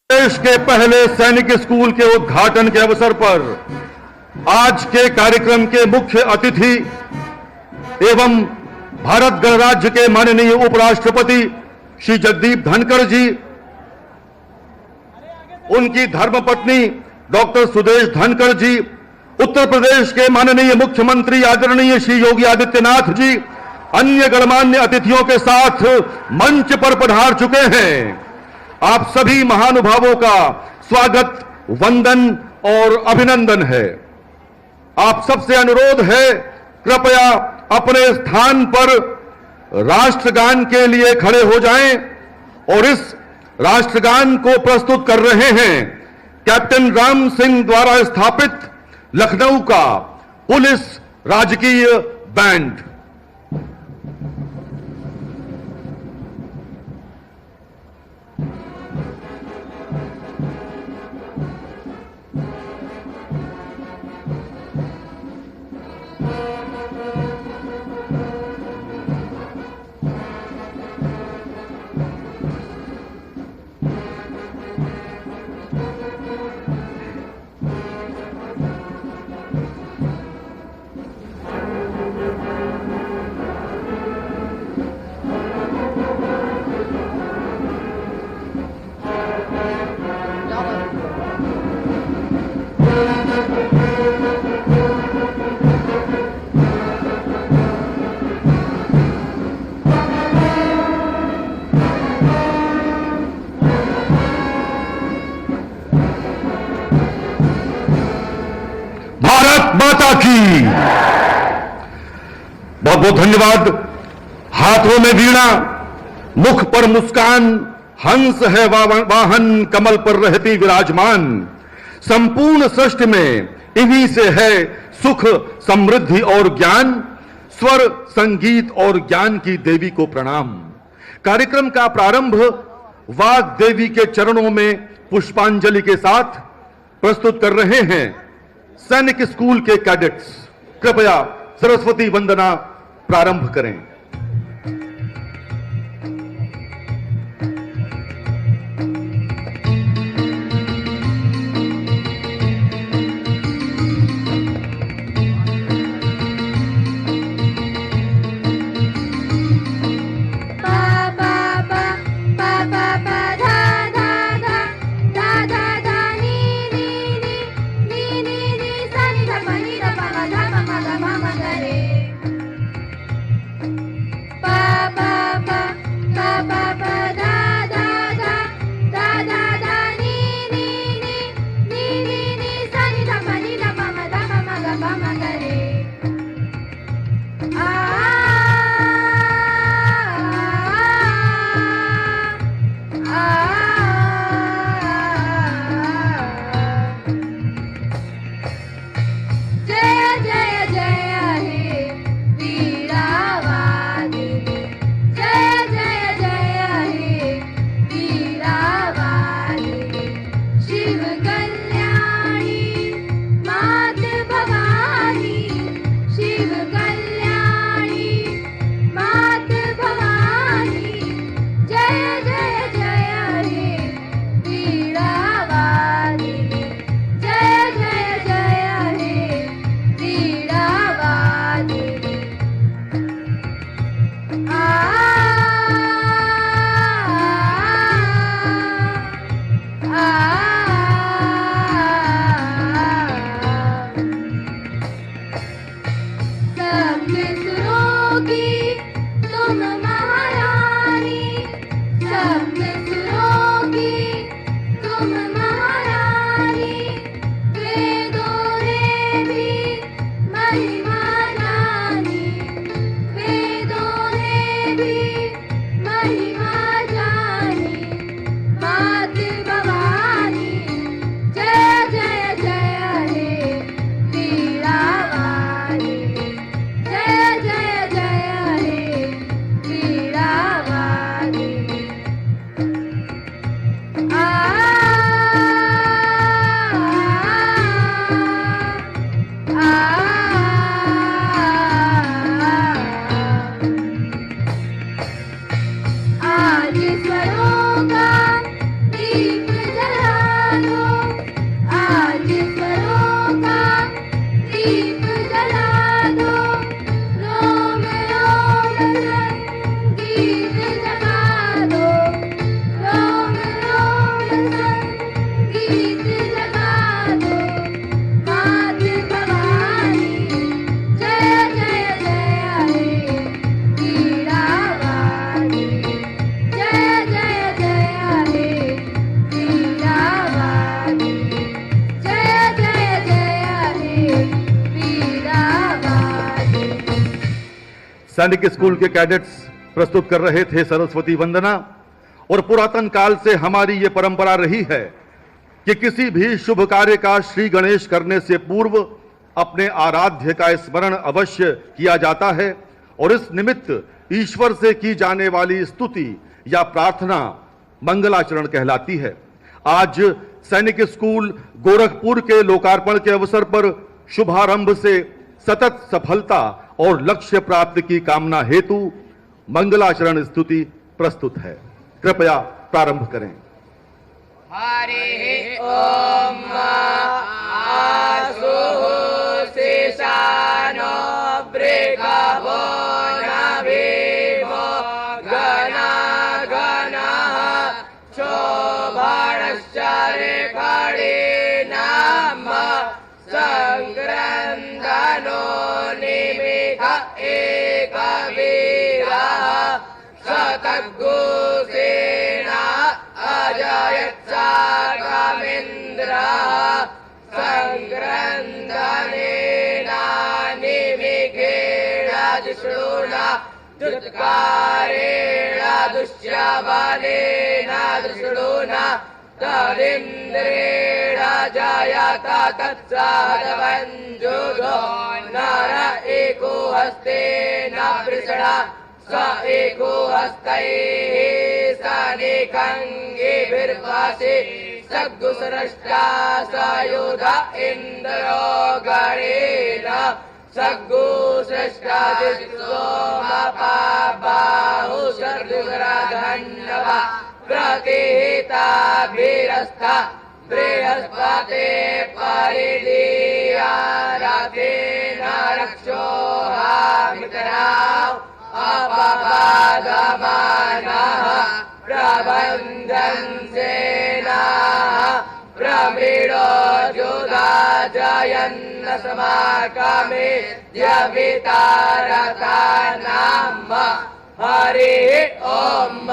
देश के पहले सैनिक स्कूल के उद्घाटन के अवसर पर आज के कार्यक्रम के मुख्य अतिथि एवं भारत गणराज्य के माननीय उपराष्ट्रपति श्री जगदीप धनखड़ जी, उनकी धर्मपत्नी डॉक्टर सुदेश धनखड़ जी, उत्तर प्रदेश के माननीय मुख्यमंत्री आदरणीय श्री योगी आदित्यनाथ जी, अन्य गणमान्य अतिथियों के साथ मंच पर पधार चुके हैं। आप सभी महानुभावों का स्वागत, वंदन और अभिनंदन है। आप सबसे अनुरोध है, कृपया अपने स्थान पर राष्ट्रगान के लिए खड़े हो जाएं और इस राष्ट्रगान को प्रस्तुत कर रहे हैं कैप्टन राम सिंह द्वारा स्थापित लखनऊ का पुलिस राजकीय बैंड। भारत माता की बहुत बहुत धन्यवाद। हाथों में वीणा, मुख पर मुस्कान, हंस है वाहन, कमल पर रहती विराजमान। संपूर्ण सृष्टि में इन्हीं से है सुख, समृद्धि और ज्ञान। स्वर, संगीत और ज्ञान की देवी को प्रणाम। कार्यक्रम का प्रारंभ वाग देवी के चरणों में पुष्पांजलि के साथ प्रस्तुत कर रहे हैं सैनिक स्कूल के कैडेट्स। कृपया सरस्वती वंदना प्रारंभ करें। सैनिक स्कूल के कैडेट्स प्रस्तुत कर रहे थे सरस्वती वंदना। और पुरातन काल से हमारी ये परंपरा रही है कि किसी भी शुभ कार्य का श्री गणेश करने से पूर्व अपने आराध्य का स्मरण अवश्य किया जाता है और इस निमित्त ईश्वर से की जाने वाली स्तुति या प्रार्थना मंगलाचरण कहलाती है। आज सैनिक स्कूल गोरखपुर के लोकार्पण के अवसर पर शुभारंभ से सतत सफलता और लक्ष्य प्राप्ति की कामना हेतु मंगलाचरण स्तुति प्रस्तुत है। कृपया प्रारंभ करें। हरि ओम आसु शेषानो बृहभो नभीमो गणा गणः शोभनश्चरे खडेनाम संक्रन्दनो निमिष एकवीरः शतघोषेणा अजयत्साकमिन्द्रः संक्रन्दनेन निमिषेण जिष्णुना दुत्कारेण दुष्यबलेन जिष्णुना तदिन्द्रेण जयत तत्सदवञ्जुषो नर एको हस्तेन वृषणा स एको हस्तैः सनेकङ्गिभिर्भासे सग्गुसृष्टा स योध इन्द्रो गणेन सग्गुसृष्टा सोमपाबाहु शर्दुग्रधन्वा प्रतिहिताभिरस्था बृहस्पते परिदीया रथेन रक्षोहामितराव अपवादमानः प्रबन्धन्सेनाः प्रमीळो योधा जयन्न समाकमे द्यवितारता नाम हरि ओम।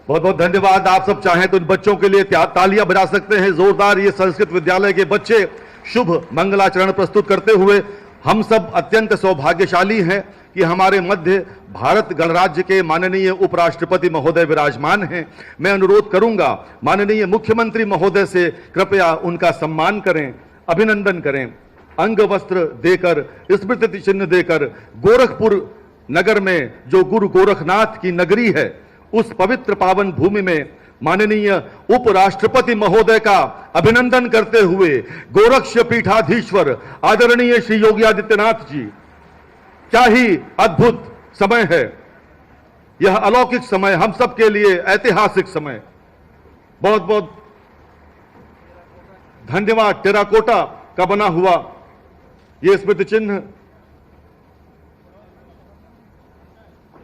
बहुत बहुत धन्यवाद। आप सब चाहें तो इन बच्चों के लिए तालियां बजा सकते हैं जोरदार। ये संस्कृत विद्यालय के बच्चे शुभ मंगलाचरण प्रस्तुत करते हुए हम सब अत्यंत सौभाग्यशाली हैं कि हमारे मध्य भारत गणराज्य के माननीय उपराष्ट्रपति महोदय विराजमान हैं। मैं अनुरोध करूंगा माननीय मुख्यमंत्री महोदय से कृपया उनका सम्मान करें, अभिनंदन करें, अंग वस्त्र देकर, स्मृति चिन्ह देकर गोरखपुर नगर में जो गुरु गोरखनाथ की नगरी है उस पवित्र पावन भूमि में माननीय उपराष्ट्रपति महोदय का अभिनंदन करते हुए गोरक्ष पीठाधीश्वर आदरणीय श्री योगी आदित्यनाथ जी, क्या ही अद्भुत समय है यह, अलौकिक समय, हम सब के लिए ऐतिहासिक समय। बहुत बहुत धन्यवाद। टेराकोटा का बना हुआ यह स्मृति चिन्ह,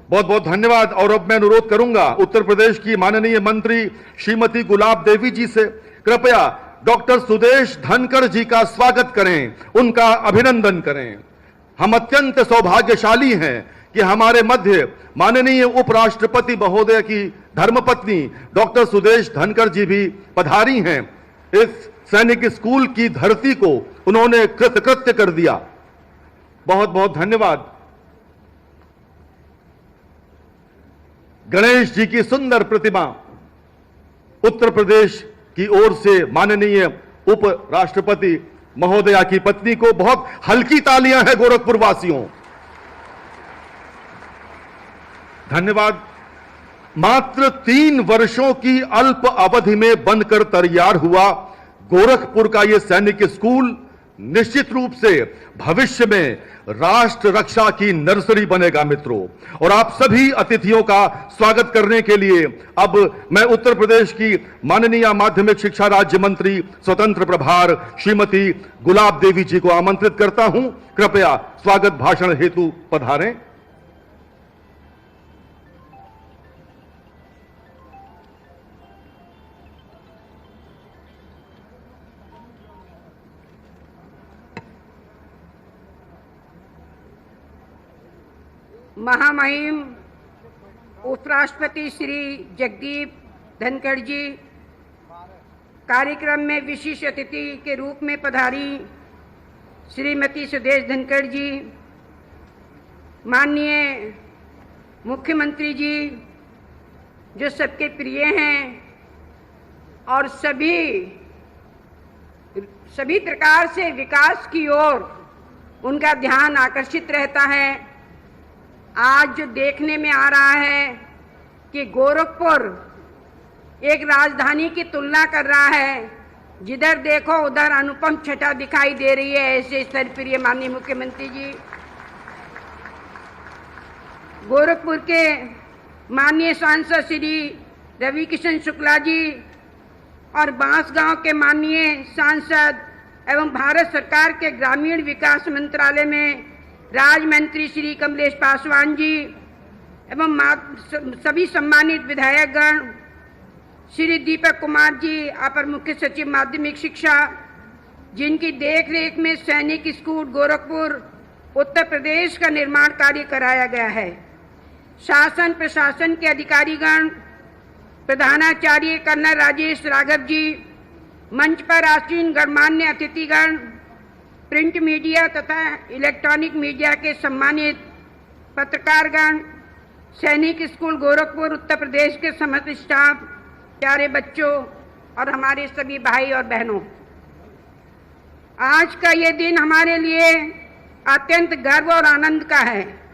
बहुत बहुत धन्यवाद। और अब मैं अनुरोध करूंगा उत्तर प्रदेश की माननीय मंत्री श्रीमती गुलाब देवी जी से कृपया डॉक्टर सुदेश धनखड़ जी का स्वागत करें, उनका अभिनंदन करें। हम अत्यंत सौभाग्यशाली हैं कि हमारे मध्य माननीय उपराष्ट्रपति महोदय की धर्मपत्नी डॉक्टर सुदेश धनखड़ जी भी पधारी हैं। इस सैनिक स्कूल की धरती को उन्होंने कृतकृत्य कर दिया। बहुत बहुत धन्यवाद। गणेश जी की सुंदर प्रतिमा उत्तर प्रदेश की ओर से माननीय उपराष्ट्रपति महोदया की पत्नी को बहुत हल्की तालियां हैं गोरखपुर वासियों। धन्यवाद। मात्र 3 वर्षों की अल्प अवधि में बनकर तैयार हुआ गोरखपुर का यह सैनिक स्कूल निश्चित रूप से भविष्य में राष्ट्र रक्षा की नर्सरी बनेगा मित्रों। और आप सभी अतिथियों का स्वागत करने के लिए अब मैं उत्तर प्रदेश की माननीय माध्यमिक शिक्षा राज्य मंत्री स्वतंत्र प्रभार श्रीमती गुलाब देवी जी को आमंत्रित करता हूं। कृपया स्वागत भाषण हेतु पधारें। महामहिम उपराष्ट्रपति श्री जगदीप धनखड़ जी, कार्यक्रम में विशिष्ट अतिथि के रूप में पधारी श्रीमती सुदेश धनखड़ जी, माननीय मुख्यमंत्री जी जो सबके प्रिय हैं और सभी प्रकार से विकास की ओर उनका ध्यान आकर्षित रहता है। आज जो देखने में आ रहा है कि गोरखपुर एक राजधानी की तुलना कर रहा है, जिधर देखो उधर अनुपम छटा दिखाई दे रही है। ऐसे सर्वप्रिय माननीय मुख्यमंत्री जी, गोरखपुर के माननीय सांसद श्री रवि किशन शुक्ला जी और बांसगांव के माननीय सांसद एवं भारत सरकार के ग्रामीण विकास मंत्रालय में राज्य मंत्री श्री कमलेश पासवान जी एवं सभी सम्मानित विधायकगण, श्री दीपक कुमार जी अपर मुख्य सचिव माध्यमिक शिक्षा, जिनकी देखरेख में सैनिक स्कूल गोरखपुर उत्तर प्रदेश का निर्माण कार्य कराया गया है, शासन प्रशासन के अधिकारीगण, प्रधानाचार्य कर्नल राजेश राघव जी, मंच पर आसीन गणमान्य अतिथिगण, प्रिंट मीडिया तथा इलेक्ट्रॉनिक मीडिया के सम्मानित पत्रकारगण, सैनिक स्कूल गोरखपुर उत्तर प्रदेश के समस्त स्टाफ, प्यारे बच्चों और हमारे सभी भाई और बहनों, आज का ये दिन हमारे लिए अत्यंत गर्व और आनंद का है,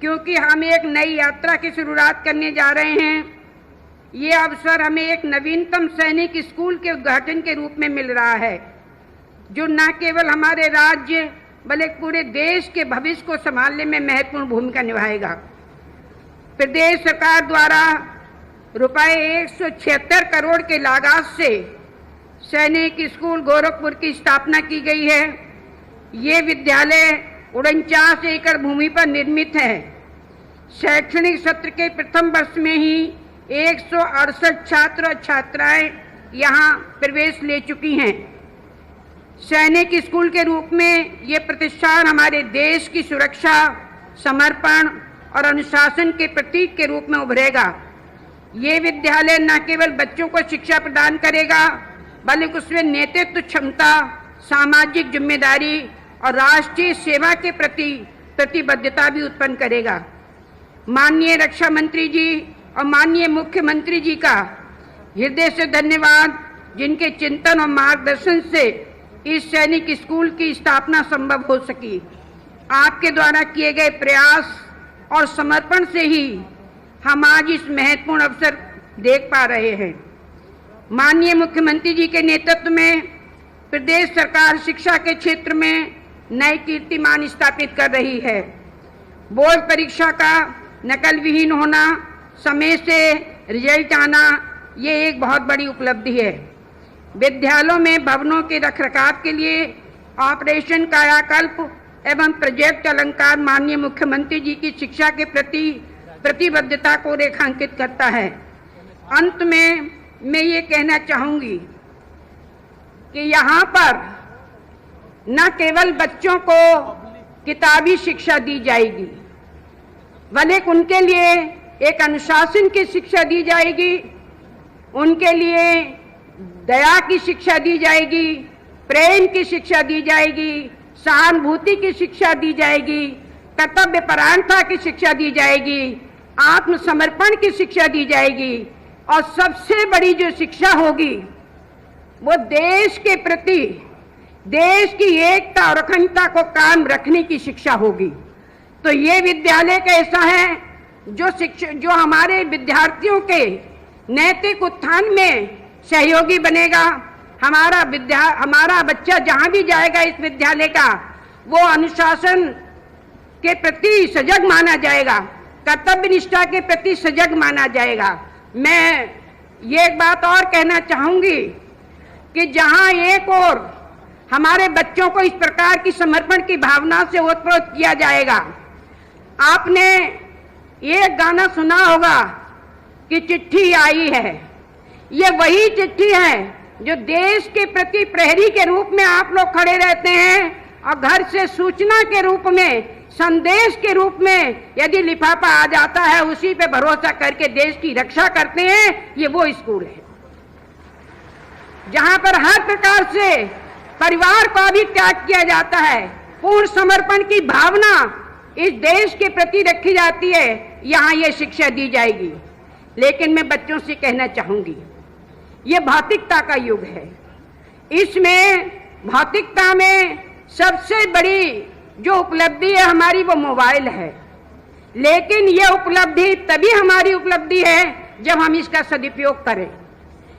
क्योंकि हम एक नई यात्रा की शुरुआत करने जा रहे हैं। ये अवसर हमें एक नवीनतम सैनिक स्कूल के उद्घाटन के रूप में मिल रहा है, जो न केवल हमारे राज्य बल्कि पूरे देश के भविष्य को संभालने में महत्वपूर्ण भूमिका निभाएगा। प्रदेश सरकार द्वारा रुपये 176 करोड़ के लागत से सैनिक स्कूल गोरखपुर की स्थापना की गई है। ये विद्यालय 49 एकड़ भूमि पर निर्मित है। शैक्षणिक सत्र के प्रथम वर्ष में ही 168 छात्र और छात्राएं यहाँ प्रवेश ले चुकी हैं। सैनिक स्कूल के रूप में ये प्रतिष्ठान हमारे देश की सुरक्षा, समर्पण और अनुशासन के प्रतीक के रूप में उभरेगा। ये विद्यालय न केवल बच्चों को शिक्षा प्रदान करेगा, बल्कि उसमें नेतृत्व क्षमता, सामाजिक जिम्मेदारी और राष्ट्रीय सेवा के प्रति प्रतिबद्धता भी उत्पन्न करेगा। माननीय रक्षा मंत्री जी और माननीय मुख्यमंत्री जी का हृदय से धन्यवाद, जिनके चिंतन और मार्गदर्शन से इस सैनिक स्कूल की स्थापना संभव हो सकी। आपके द्वारा किए गए प्रयास और समर्पण से ही हम आज इस महत्वपूर्ण अवसर देख पा रहे हैं। माननीय मुख्यमंत्री जी के नेतृत्व में प्रदेश सरकार शिक्षा के क्षेत्र में नए कीर्तिमान स्थापित कर रही है। बोर्ड परीक्षा का नकल विहीन होना, समय से रिजल्ट आना, ये एक बहुत बड़ी उपलब्धि है। विद्यालयों में भवनों के रखरखाव के लिए ऑपरेशन कायाकल्प एवं प्रोजेक्ट अलंकार माननीय मुख्यमंत्री जी की शिक्षा के प्रति प्रतिबद्धता को रेखांकित करता है। अंत में मैं ये कहना चाहूंगी कि यहाँ पर न केवल बच्चों को किताबी शिक्षा दी जाएगी, बल्कि उनके लिए एक अनुशासन की शिक्षा दी जाएगी, उनके लिए दया की शिक्षा दी जाएगी, प्रेम की शिक्षा दी जाएगी, सहानुभूति की शिक्षा दी जाएगी, कर्तव्य परायणता की शिक्षा दी जाएगी, आत्मसमर्पण की शिक्षा दी जाएगी, और सबसे बड़ी जो शिक्षा होगी वो देश के प्रति, देश की एकता और अखंडता को कायम रखने की शिक्षा होगी। तो ये विद्यालय कैसा है जो हमारे विद्यार्थियों के नैतिक उत्थान में सहयोगी बनेगा। हमारा बच्चा जहाँ भी जाएगा इस विद्यालय का, वो अनुशासन के प्रति सजग माना जाएगा, कर्तव्य निष्ठा के प्रति सजग माना जाएगा। मैं ये एक बात और कहना चाहूंगी कि जहाँ एक और हमारे बच्चों को इस प्रकार की समर्पण की भावना से ओतप्रोत किया जाएगा। आपने एक गाना सुना होगा कि चिट्ठी आई है। ये वही चिट्ठी है जो देश के प्रति प्रहरी के रूप में आप लोग खड़े रहते हैं, और घर से सूचना के रूप में, संदेश के रूप में यदि लिफाफा आ जाता है, उसी पे भरोसा करके देश की रक्षा करते हैं। ये वो स्कूल है जहां पर हर प्रकार से परिवार का भी त्याग किया जाता है। पूर्ण समर्पण की भावना इस देश के प्रति रखी जाती है, यहाँ ये शिक्षा दी जाएगी। लेकिन मैं बच्चों से कहना चाहूंगी, ये भौतिकता का युग है। इसमें भौतिकता में सबसे बड़ी जो उपलब्धि है हमारी, वो मोबाइल है। लेकिन ये उपलब्धि तभी हमारी उपलब्धि है जब हम इसका सदुपयोग करें।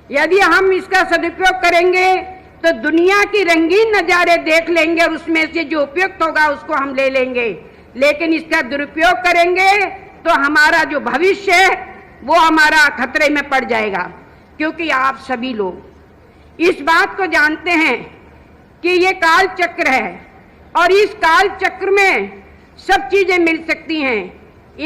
यदि हम इसका सदुपयोग करेंगे तो दुनिया की रंगीन नज़ारे देख लेंगे और उसमें से जो उपयुक्त होगा उसको हम ले लेंगे। लेकिन इसका दुरुपयोग करेंगे तो हमारा जो भविष्य है वो हमारा खतरे में पड़ जाएगा। क्योंकि आप सभी लोग इस बात को जानते हैं कि ये काल चक्र है और इस काल चक्र में सब चीजें मिल सकती हैं।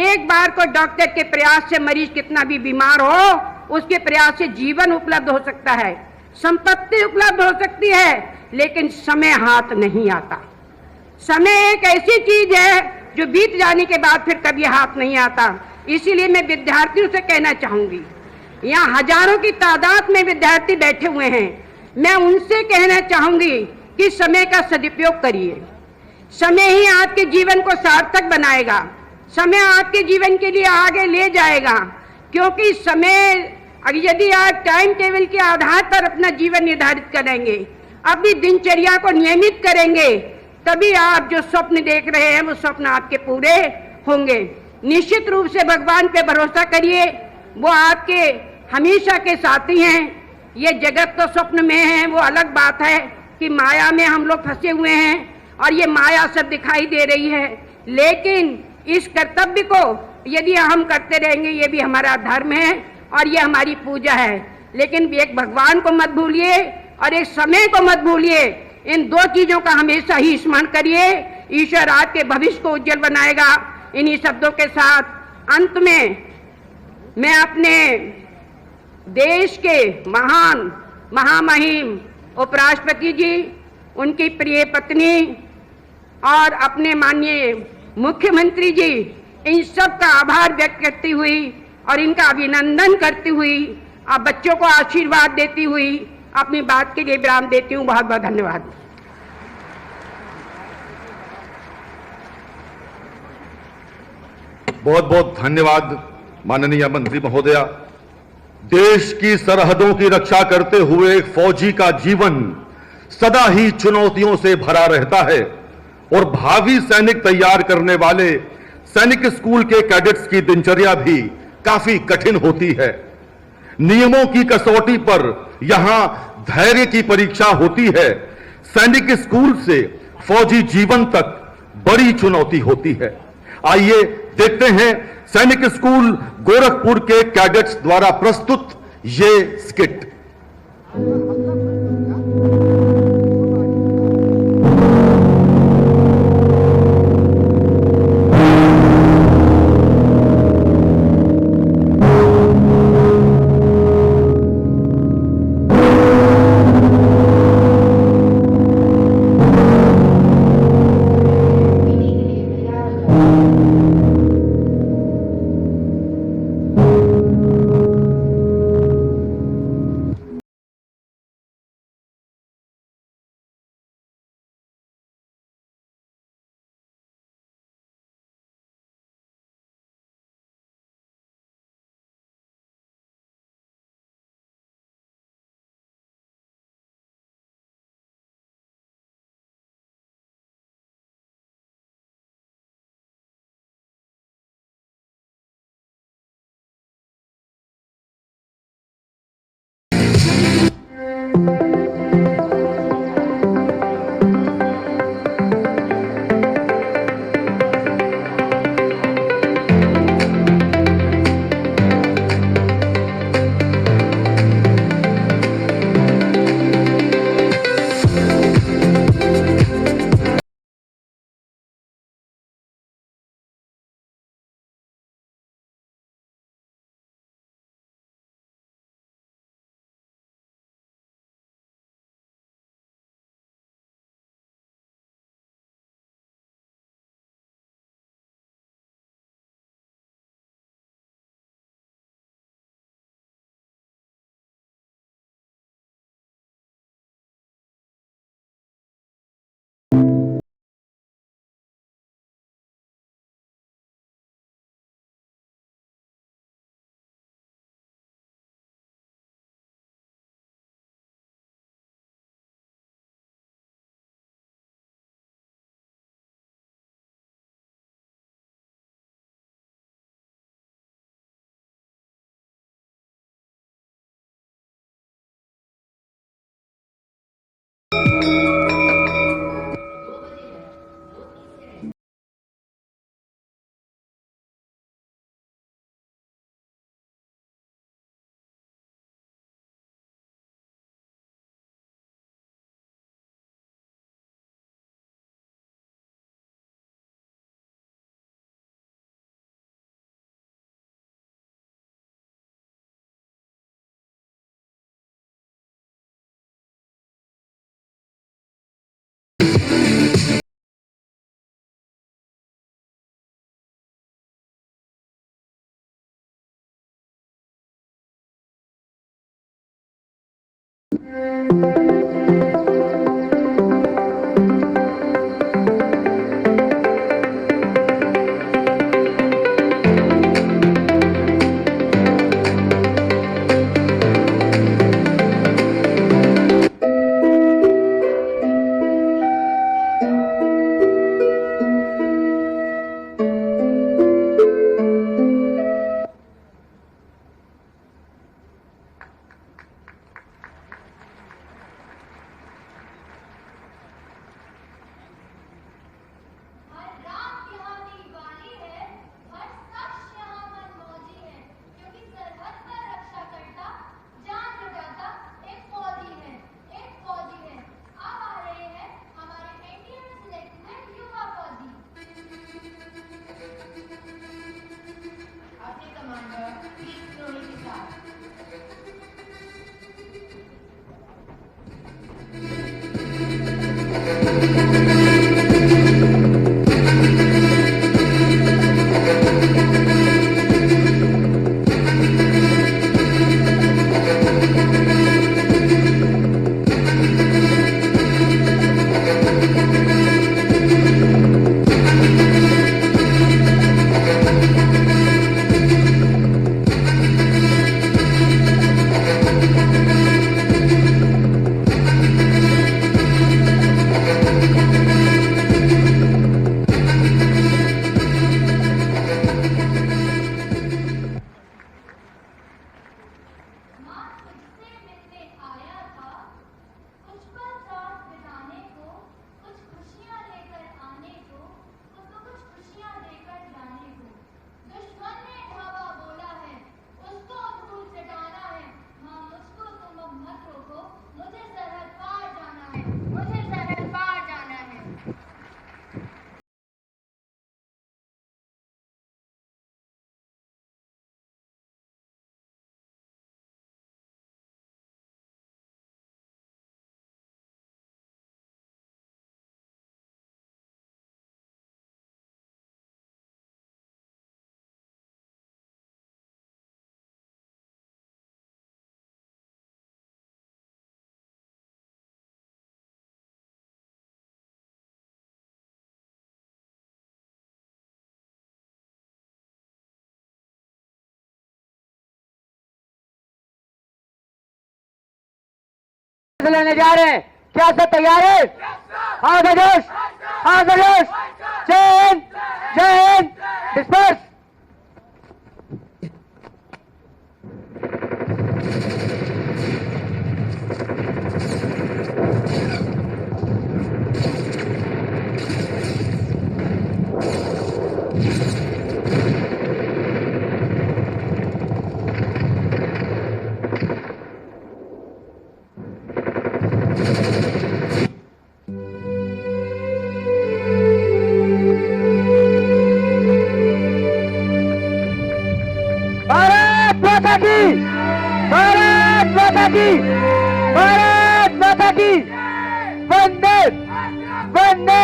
एक बार को डॉक्टर के प्रयास से मरीज कितना भी बीमार हो, उसके प्रयास से जीवन उपलब्ध हो सकता है, संपत्ति उपलब्ध हो सकती है, लेकिन समय हाथ नहीं आता। समय एक ऐसी चीज है जो बीत जाने के बाद फिर कभी हाथ नहीं आता। इसीलिए मैं विद्यार्थियों से कहना चाहूंगी, यहाँ हजारों की तादाद में विद्यार्थी बैठे हुए हैं, मैं उनसे कहना चाहूंगी कि समय का सदुपयोग करिए। समय ही आपके जीवन को सार्थक बनाएगा, समय आपके जीवन के लिए आगे ले जाएगा। क्योंकि समय, यदि आप टाइम टेबल के आधार पर अपना जीवन निर्धारित करेंगे, अपनी दिनचर्या को नियमित करेंगे, तभी आप जो स्वप्न देख रहे हैं वो स्वप्न आपके पूरे होंगे। निश्चित रूप से भगवान पे भरोसा करिए, वो आपके हमेशा के साथी हैं। ये जगत तो स्वप्न में है, वो अलग बात है कि माया में हम लोग फंसे हुए हैं और ये माया सब दिखाई दे रही है। लेकिन इस कर्तव्य को यदि हम करते रहेंगे, ये भी हमारा धर्म है और ये हमारी पूजा है। लेकिन एक भगवान को मत भूलिए और एक समय को मत भूलिए। इन दो चीजों का हमेशा ही स्मरण करिए। ईश्वर आपके भविष्य को उज्जवल बनाएगा। इन्हीं शब्दों के साथ अंत में मैं अपने देश के महान महामहिम उपराष्ट्रपति जी, उनकी प्रिय पत्नी और अपने माननीय मुख्यमंत्री जी, इन सब का आभार व्यक्त करती हुई और इनका अभिनंदन करती हुई, आप बच्चों को आशीर्वाद देती हुई अपनी बात के लिए विराम देती हूँ। बहुत बहुत धन्यवाद। बहुत बहुत धन्यवाद माननीय मंत्री महोदया। देश की सरहदों की रक्षा करते हुए एक फौजी का जीवन सदा ही चुनौतियों से भरा रहता है और भावी सैनिक तैयार करने वाले सैनिक स्कूल के कैडेट्स की दिनचर्या भी काफी कठिन होती है। नियमों की कसौटी पर यहां धैर्य की परीक्षा होती है। सैनिक स्कूल से फौजी जीवन तक बड़ी चुनौती होती है। आइए देखते हैं सैनिक स्कूल गोरखपुर के कैडेट्स द्वारा प्रस्तुत ये स्किट। हर रात यहाँ दिवाली है, हर शख्स यहाँ मनमौजी है, क्योंकि सरहद पर रक्षा करता, जान लुटाता एक फौजी है, एक फौजी है। अब आ रहे हैं हमारे एनडीए में सिलेक्ट हुए युवा फौजी। अपने कमांडर प्लीज रोल के साथ। माँ तुझसे मिलने आया था, कुछ पल साथ बिताने को, कुछ खुशियाँ लेकर आने को, कुछ खुशियाँ देकर जाने को। दुश्मन ने धावा बोला है, उसको धूल चटाना है। माँ मुझको तुम अब मत रोको, मुझे सरहद पार जाना है, मुझे सरहद पार जाना है। लेने जा रहे हैं, क्या सब तैयार है? हाँ गजोश, हाँ गजोश। जय हिंद, जय हिंद। डिस्पर्स। भारत माता की, भारत माता की, भारत माता की। वंदे, वंदे,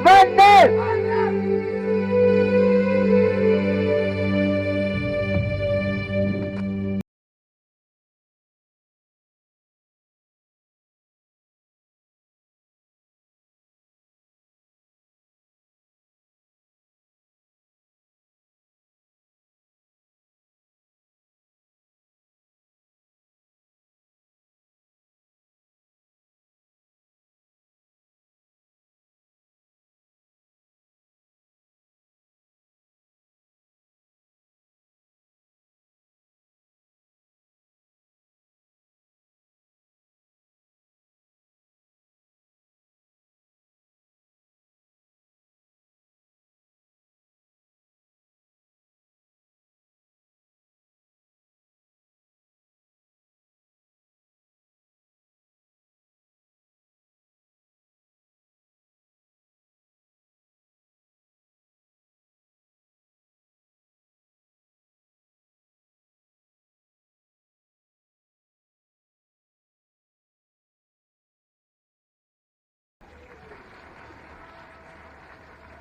वंदे।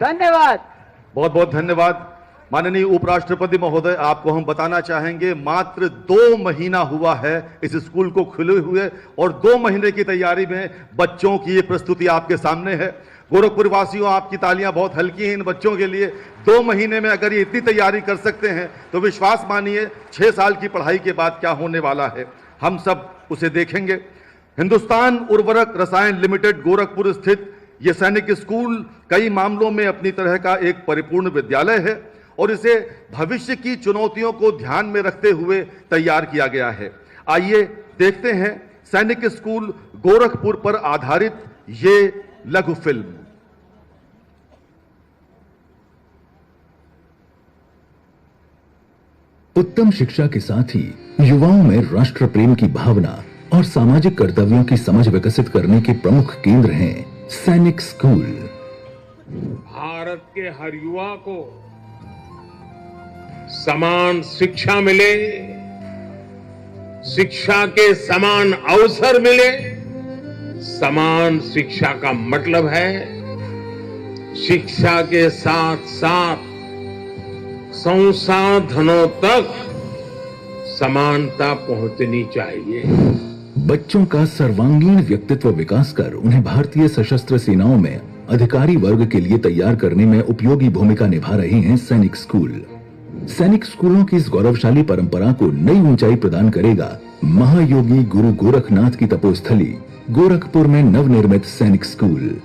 धन्यवाद। बहुत बहुत धन्यवाद। माननीय उपराष्ट्रपति महोदय, आपको हम बताना चाहेंगे मात्र 2 महीना हुआ है इस स्कूल को खुले हुए और 2 महीने की तैयारी में बच्चों की ये प्रस्तुति आपके सामने है। गोरखपुर वासियों, आपकी तालियां बहुत हल्की हैं इन बच्चों के लिए। 2 महीने में अगर ये इतनी तैयारी कर सकते हैं तो विश्वास मानिए 6 साल की पढ़ाई के बाद क्या होने वाला है, हम सब उसे देखेंगे। हिंदुस्तान उर्वरक रसायन लिमिटेड गोरखपुर स्थित यह सैनिक स्कूल कई मामलों में अपनी तरह का एक परिपूर्ण विद्यालय है और इसे भविष्य की चुनौतियों को ध्यान में रखते हुए तैयार किया गया है। आइए देखते हैं सैनिक स्कूल गोरखपुर पर आधारित ये लघु फिल्म। उत्तम शिक्षा के साथ ही युवाओं में राष्ट्र प्रेम की भावना और सामाजिक कर्तव्यों की समझ विकसित करने के प्रमुख केंद्र हैं सैनिक स्कूल। भारत के हर युवा को समान शिक्षा मिले, शिक्षा के समान अवसर मिले। समान शिक्षा का मतलब है शिक्षा के साथ साथ संसाधनों तक समानता पहुंचनी चाहिए। बच्चों का सर्वांगीण व्यक्तित्व विकास कर उन्हें भारतीय सशस्त्र सेनाओं में अधिकारी वर्ग के लिए तैयार करने में उपयोगी भूमिका निभा रहे हैं सैनिक स्कूल। सैनिक स्कूलों की इस गौरवशाली परंपरा को नई ऊंचाई प्रदान करेगा महायोगी गुरु गोरखनाथ की तपोस्थली गोरखपुर में नवनिर्मित सैनिक स्कूल।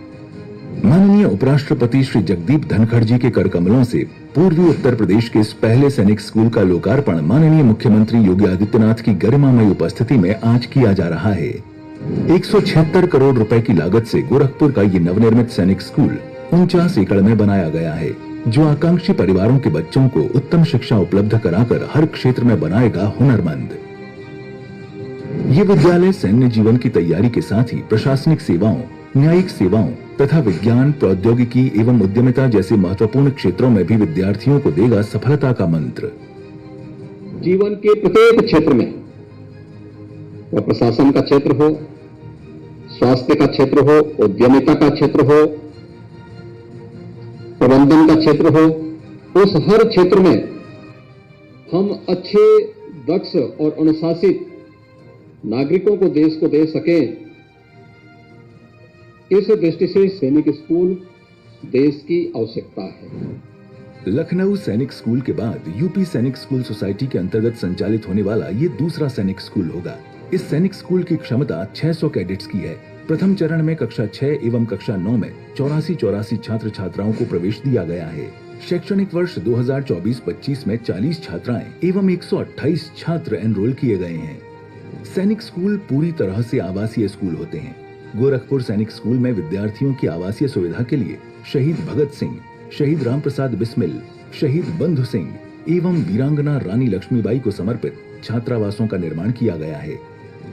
माननीय उपराष्ट्रपति श्री जगदीप धनखड़ जी के कर कमलों से पूर्वी उत्तर प्रदेश के इस पहले सैनिक स्कूल का लोकार्पण माननीय मुख्यमंत्री योगी आदित्यनाथ की गरिमामय उपस्थिति में आज किया जा रहा है। 176 करोड़ रुपए की लागत से गोरखपुर का ये नवनिर्मित सैनिक स्कूल 49 एकड़ में बनाया गया है, जो आकांक्षी परिवारों के बच्चों को उत्तम शिक्षा उपलब्ध कराकर हर क्षेत्र में बनाएगा हुनरमंद। ये विद्यालय सैन्य जीवन की तैयारी के साथ ही प्रशासनिक सेवाओं, न्यायिक सेवाओं तथा विज्ञान, प्रौद्योगिकी एवं उद्यमिता जैसे महत्वपूर्ण क्षेत्रों में भी विद्यार्थियों को देगा सफलता का मंत्र। जीवन के प्रत्येक क्षेत्र में, वह प्रशासन का क्षेत्र हो, स्वास्थ्य का क्षेत्र हो, उद्यमिता का क्षेत्र हो, प्रबंधन का क्षेत्र हो, उस हर क्षेत्र में हम अच्छे, दक्ष और अनुशासित नागरिकों को देश को दे सकें, इस दृष्टि से सैनिक स्कूल देश की आवश्यकता है। लखनऊ सैनिक स्कूल के बाद यूपी सैनिक स्कूल सोसाइटी के अंतर्गत संचालित होने वाला ये दूसरा सैनिक स्कूल होगा। इस सैनिक स्कूल की क्षमता 600 कैडेट्स की है। प्रथम चरण में कक्षा 6 एवं कक्षा 9 में 84 छात्र छात्राओं को प्रवेश दिया गया है। शैक्षणिक वर्ष 2024-25 में 40 छात्राएं एवं 128 छात्र एनरोल किए गए हैं। सैनिक स्कूल पूरी तरह से आवासीय स्कूल होते हैं। गोरखपुर सैनिक स्कूल में विद्यार्थियों की आवासीय सुविधा के लिए शहीद भगत सिंह, शहीद रामप्रसाद बिस्मिल, शहीद बंधु सिंह एवं वीरांगना रानी लक्ष्मीबाई को समर्पित छात्रावासों का निर्माण किया गया है।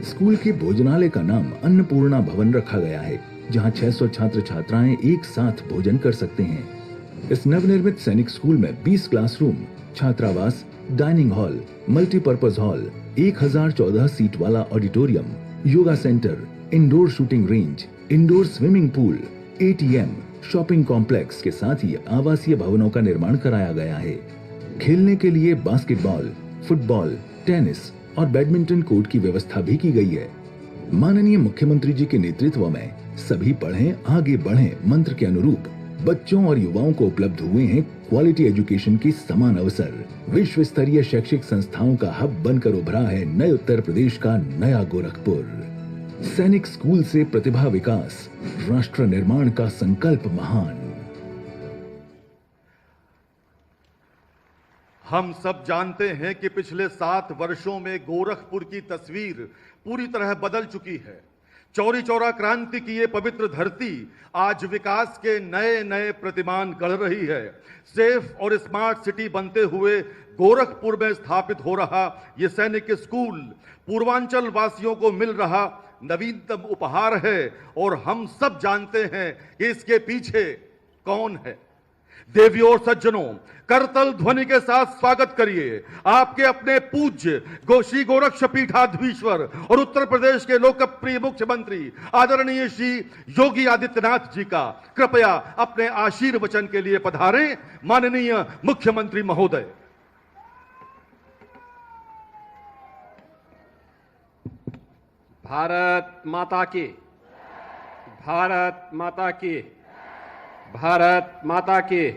स्कूल के भोजनालय का नाम अन्नपूर्णा भवन रखा गया है, जहां 600 छात्र छात्राएं एक साथ भोजन कर सकते हैं। इस नवनिर्मित सैनिक स्कूल में 20 क्लासरूम, छात्रावास, dining hall, multipurpose hall, 1014 seat वाला auditorium, yoga centre, indoor shooting range, indoor swimming pool, ATM, shopping complex के साथ ही आवासीय भवनों का निर्माण कराया गया है। खेलने के लिए बास्केटबॉल, फुटबॉल, टेनिस और बैडमिंटन कोर्ट की व्यवस्था भी की गई है। माननीय मुख्यमंत्री जी के नेतृत्व में सभी पढ़ें आगे बढ़ें मंत्र के अनुरूप बच्चों और युवाओं को उपलब्ध हुए हैं क्वालिटी एजुकेशन के समान अवसर। विश्व स्तरीय शैक्षिक संस्थाओं का हब बनकर उभरा है नए उत्तर प्रदेश का नया गोरखपुर। सैनिक स्कूल से प्रतिभा विकास, राष्ट्र निर्माण का संकल्प महान। हम सब जानते हैं कि पिछले 7 वर्षों में गोरखपुर की तस्वीर पूरी तरह बदल चुकी है। चौरी चौरा क्रांति की ये पवित्र धरती आज विकास के नए नए प्रतिमान गढ़ रही है। सेफ और स्मार्ट सिटी बनते हुए गोरखपुर में स्थापित हो रहा ये सैनिक स्कूल पूर्वांचल वासियों को मिल रहा नवीनतम उपहार है और हम सब जानते हैं कि इसके पीछे कौन है। देवियों और सज्जनों, करतल ध्वनि के साथ स्वागत करिए आपके अपने पूज्य श्री गोरक्षपीठाधीश्वर और उत्तर प्रदेश के लोकप्रिय मुख्यमंत्री आदरणीय श्री योगी आदित्यनाथ जी का। कृपया अपने आशीर्वचन के लिए पधारें माननीय मुख्यमंत्री महोदय। भारत माता की, भारत माता की, भारत माता की।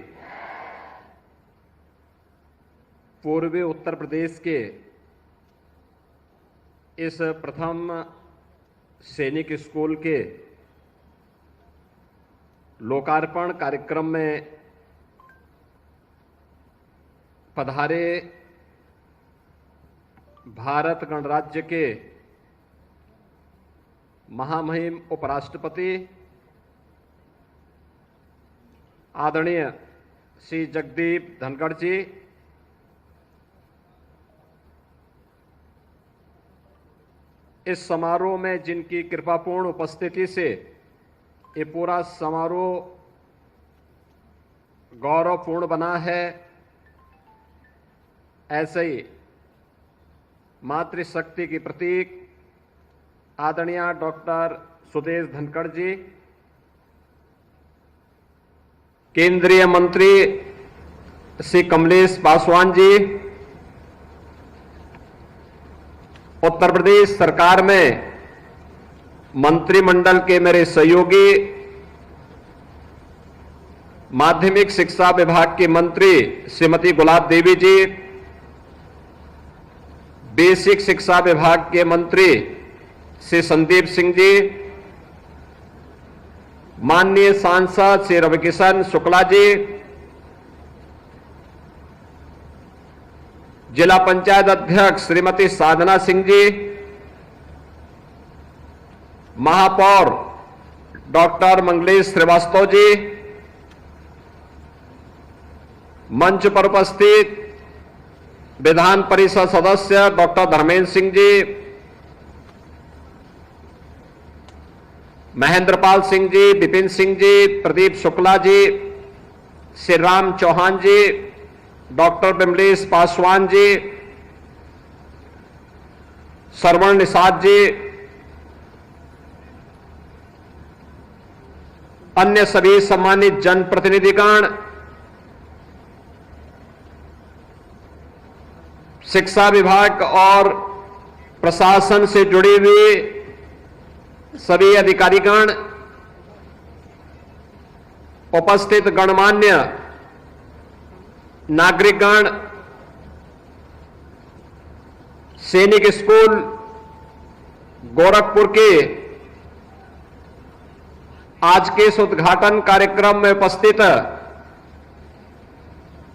पूर्वी उत्तर प्रदेश के इस प्रथम सैनिक स्कूल के लोकार्पण कार्यक्रम में पधारे भारत गणराज्य के महामहिम उपराष्ट्रपति आदरणीय श्री जगदीप धनखड़ जी, इस समारोह में जिनकी कृपापूर्ण उपस्थिति से ये पूरा समारोह गौरवपूर्ण बना है, ऐसे ही मातृशक्ति की प्रतीक आदरणीय डॉक्टर सुदेश धनखड़ जी, केंद्रीय मंत्री श्री कमलेश पासवान जी, उत्तर प्रदेश सरकार में मंत्रिमंडल के मेरे सहयोगी, माध्यमिक शिक्षा विभाग की मंत्री श्रीमती गुलाब देवी जी, बेसिक शिक्षा विभाग के मंत्री श्री संदीप सिंह जी, माननीय सांसद श्री रविकिशन शुक्ला जी, जिला पंचायत अध्यक्ष श्रीमती साधना सिंह जी, महापौर डॉक्टर मंगलेश श्रीवास्तव जी, मंच पर उपस्थित विधान परिषद सदस्य डॉक्टर धर्मेंद्र सिंह जी, महेंद्र पाल सिंह जी, विपिन सिंह जी, प्रदीप शुक्ला जी, श्री राम चौहान जी, डॉक्टर विमलेश पासवान जी, श्रवण निषाद जी, अन्य सभी सम्मानित जनप्रतिनिधिगण, शिक्षा विभाग और प्रशासन से जुड़ी हुई सभी अधिकारीगण, उपस्थित गणमान्य नागरिकगण, सैनिक स्कूल गोरखपुर के आज के इस उद्घाटन कार्यक्रम में उपस्थित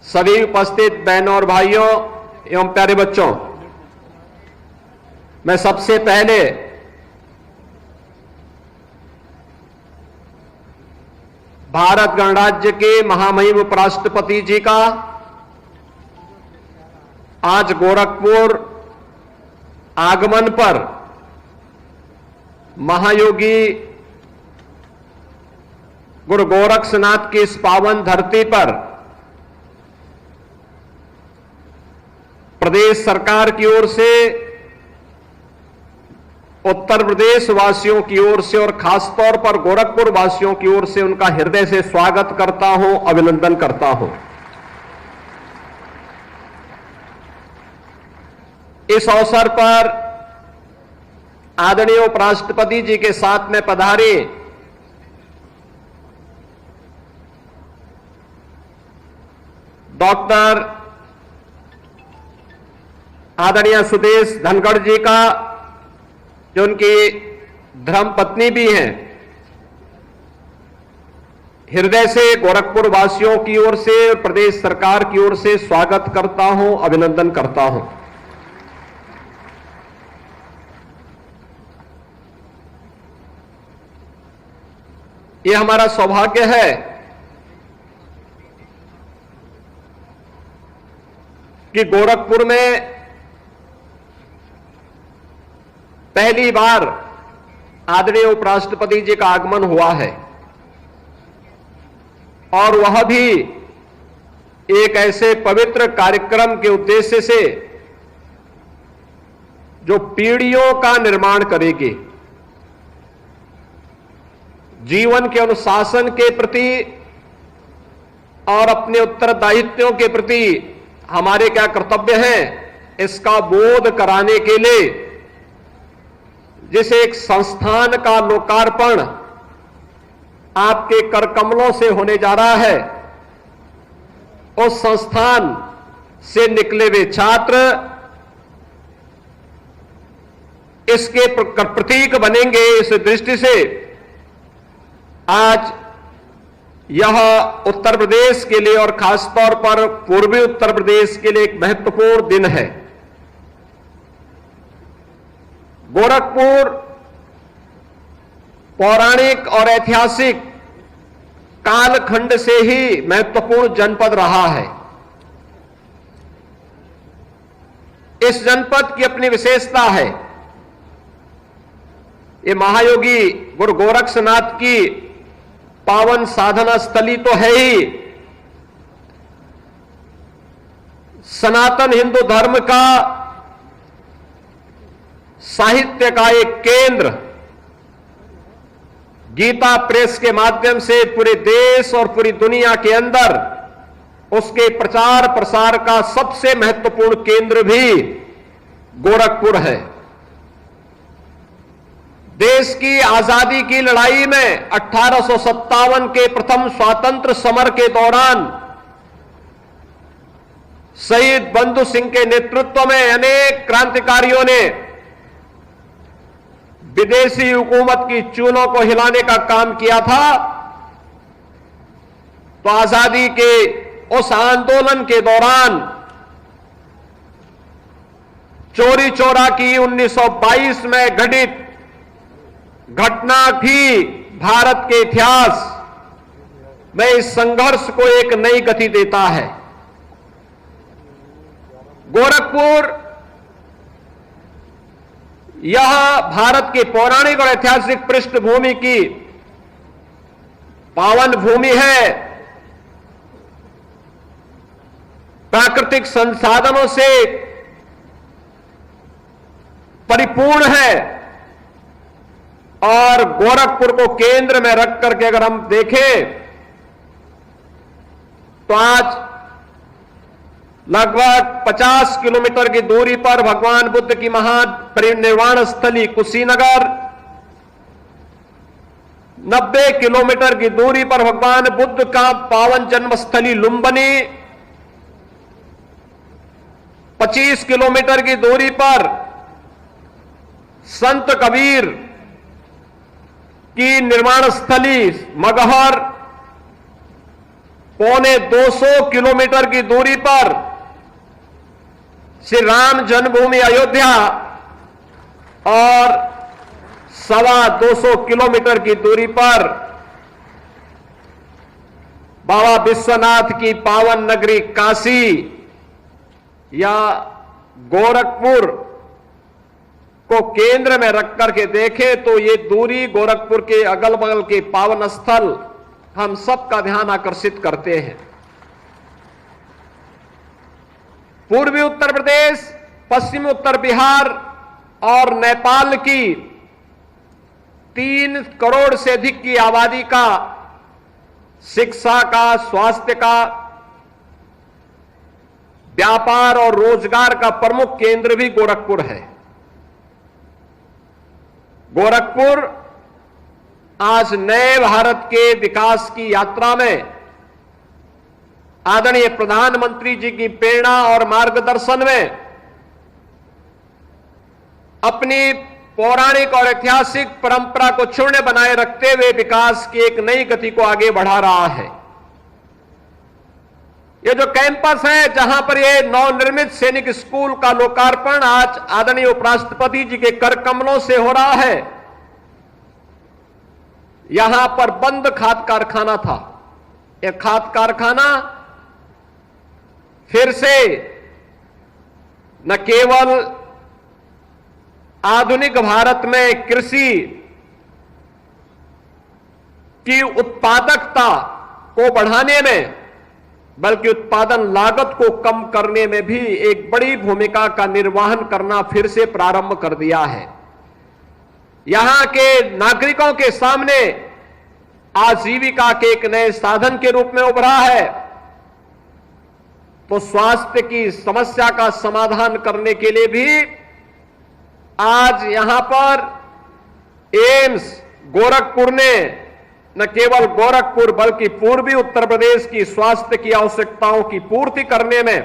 सभी उपस्थित बहनों और भाइयों एवं प्यारे बच्चों, मैं सबसे पहले भारत गणराज्य के महामहिम उपराष्ट्रपति जी का आज गोरखपुर आगमन पर महायोगी गुरु गोरक्षनाथ की इस पावन धरती पर प्रदेश सरकार की ओर से, उत्तर प्रदेश वासियों की ओर से और खासतौर पर गोरखपुर वासियों की ओर से उनका हृदय से स्वागत करता हूं, अभिनंदन करता हूं। इस अवसर पर आदरणीय उपराष्ट्रपति जी के साथ में पधारे डॉक्टर आदरणीय सुदेश धनखड़ जी का, जो उनकी धर्म पत्नी भी हैं, हृदय से गोरखपुर वासियों की ओर से और प्रदेश सरकार की ओर से स्वागत करता हूं, अभिनंदन करता हूं। यह हमारा सौभाग्य है कि गोरखपुर में पहली बार आदरणीय उपराष्ट्रपति जी का आगमन हुआ है, और वह भी एक ऐसे पवित्र कार्यक्रम के उद्देश्य से जो पीढ़ियों का निर्माण करेगी, जीवन के अनुशासन के प्रति और अपने उत्तरदायित्वों के प्रति हमारे क्या कर्तव्य हैं, इसका बोध कराने के लिए जिस एक संस्थान का लोकार्पण आपके कर कमलों से होने जा रहा है, उस संस्थान से निकले हुए छात्र इसके प्रतीक बनेंगे। इस दृष्टि से आज यह उत्तर प्रदेश के लिए और खासतौर पर पूर्वी उत्तर प्रदेश के लिए एक महत्वपूर्ण दिन है। गोरखपुर पौराणिक और ऐतिहासिक कालखंड से ही महत्वपूर्ण जनपद रहा है। इस जनपद की अपनी विशेषता है। ये महायोगी गुरु गोरक्षनाथ की पावन साधना स्थली तो है ही, सनातन हिंदू धर्म का साहित्य का एक केंद्र, गीता प्रेस के माध्यम से पूरे देश और पूरी दुनिया के अंदर उसके प्रचार प्रसार का सबसे महत्वपूर्ण केंद्र भी गोरखपुर है। देश की आजादी की लड़ाई में 1857 के प्रथम स्वातंत्र समर के दौरान शहीद बंधु सिंह के नेतृत्व में अनेक क्रांतिकारियों ने विदेशी हुकूमत की चूलों को हिलाने का काम किया था। तो आजादी के उस आंदोलन के दौरान चोरी चोरा की 1922 में घटित घटना भी भारत के इतिहास में इस संघर्ष को एक नई गति देता है। गोरखपुर यह भारत की पौराणिक और ऐतिहासिक पृष्ठभूमि की पावन भूमि है। प्राकृतिक संसाधनों से परिपूर्ण है और गोरखपुर को केंद्र में रख करके अगर हम देखें तो आज लगभग 50 किलोमीटर की दूरी पर भगवान बुद्ध की महापरिनिर्वाण स्थली कुशीनगर, 90 किलोमीटर की दूरी पर भगवान बुद्ध का पावन जन्मस्थली लुम्बिनी, 25 किलोमीटर की दूरी पर संत कबीर की निर्माण स्थली मगहर, पौने 200 किलोमीटर की दूरी पर श्री राम जन्मभूमि अयोध्या और 250 किलोमीटर की दूरी पर बाबा विश्वनाथ की पावन नगरी काशी या गोरखपुर को केंद्र में रख करके देखें तो ये दूरी गोरखपुर के अगल बगल के पावन स्थल हम सबका ध्यान आकर्षित करते हैं। पूर्वी उत्तर प्रदेश, पश्चिमी उत्तर बिहार और नेपाल की 3 करोड़ से अधिक की आबादी का शिक्षा का, स्वास्थ्य का, व्यापार और रोजगार का प्रमुख केंद्र भी गोरखपुर है। गोरखपुर आज नए भारत के विकास की यात्रा में आदरणीय प्रधानमंत्री जी की प्रेरणा और मार्गदर्शन में अपनी पौराणिक और ऐतिहासिक परंपरा को क्षुण्ण बनाए रखते हुए विकास की एक नई गति को आगे बढ़ा रहा है। ये जो कैंपस है जहां पर ये नवनिर्मित सैनिक स्कूल का लोकार्पण आज आदरणीय उपराष्ट्रपति जी के कर कमलों से हो रहा है, यहां पर बंद खाद कारखाना था। यह खाद कारखाना फिर से न केवल आधुनिक भारत में कृषि की उत्पादकता को बढ़ाने में बल्कि उत्पादन लागत को कम करने में भी एक बड़ी भूमिका का निर्वहन करना फिर से प्रारंभ कर दिया है। यहां के नागरिकों के सामने आजीविका के एक नए साधन के रूप में उभरा है। तो स्वास्थ्य की समस्या का समाधान करने के लिए भी आज यहां पर एम्स गोरखपुर ने न केवल गोरखपुर बल्कि पूर्वी उत्तर प्रदेश की स्वास्थ्य की आवश्यकताओं की पूर्ति करने में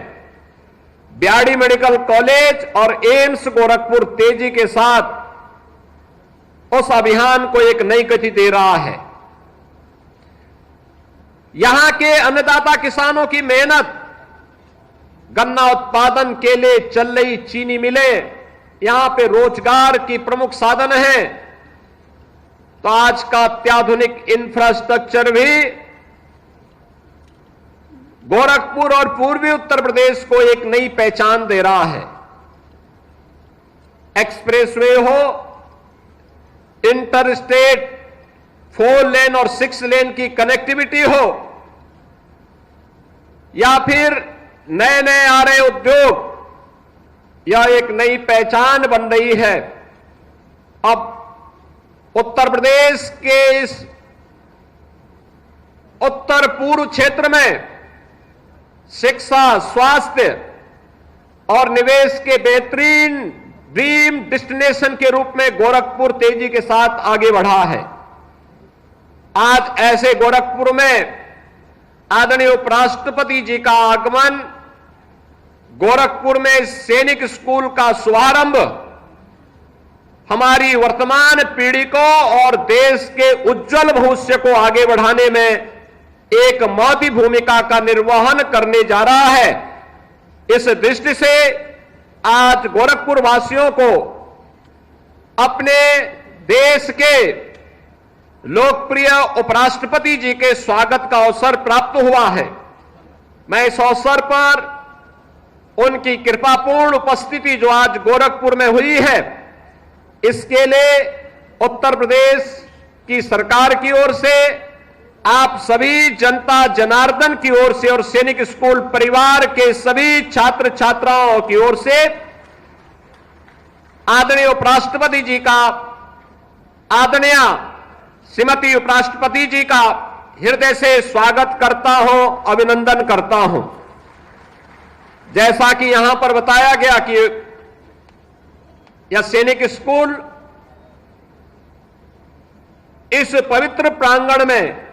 बीआरडी मेडिकल कॉलेज और एम्स गोरखपुर तेजी के साथ उस अभियान को एक नई गति दे रहा है। यहां के अन्नदाता किसानों की मेहनत, गन्ना उत्पादन के लिए चल रही चीनी मिलें यहां पे रोजगार की प्रमुख साधन है। तो आज का अत्याधुनिक इंफ्रास्ट्रक्चर भी गोरखपुर और पूर्वी उत्तर प्रदेश को एक नई पहचान दे रहा है। एक्सप्रेसवे हो, इंटर स्टेट 4 लेन और 6 लेन की कनेक्टिविटी हो, या फिर नए नए आ रहे उद्योग, यह एक नई पहचान बन रही है। अब उत्तर प्रदेश के इस उत्तर पूर्व क्षेत्र में शिक्षा, स्वास्थ्य और निवेश के बेहतरीन ड्रीम डेस्टिनेशन के रूप में गोरखपुर तेजी के साथ आगे बढ़ा है। आज ऐसे गोरखपुर में आदरणीय उपराष्ट्रपति जी का आगमन, गोरखपुर में सैनिक स्कूल का शुभारंभ हमारी वर्तमान पीढ़ी को और देश के उज्जवल भविष्य को आगे बढ़ाने में एक महती भूमिका का निर्वहन करने जा रहा है। इस दृष्टि से आज गोरखपुर वासियों को अपने देश के लोकप्रिय उपराष्ट्रपति जी के स्वागत का अवसर प्राप्त हुआ है। मैं इस अवसर पर उनकी कृपापूर्ण उपस्थिति जो आज गोरखपुर में हुई है, इसके लिए उत्तर प्रदेश की सरकार की ओर से, आप सभी जनता जनार्दन की ओर से और सैनिक स्कूल परिवार के सभी छात्र छात्राओं की ओर से आदरणीय उपराष्ट्रपति जी का, आदरणीय श्रीमती उपराष्ट्रपति जी का हृदय से स्वागत करता हूं, अभिनंदन करता हूं। जैसा कि यहां पर बताया गया कि यह सैनिक स्कूल इस पवित्र प्रांगण में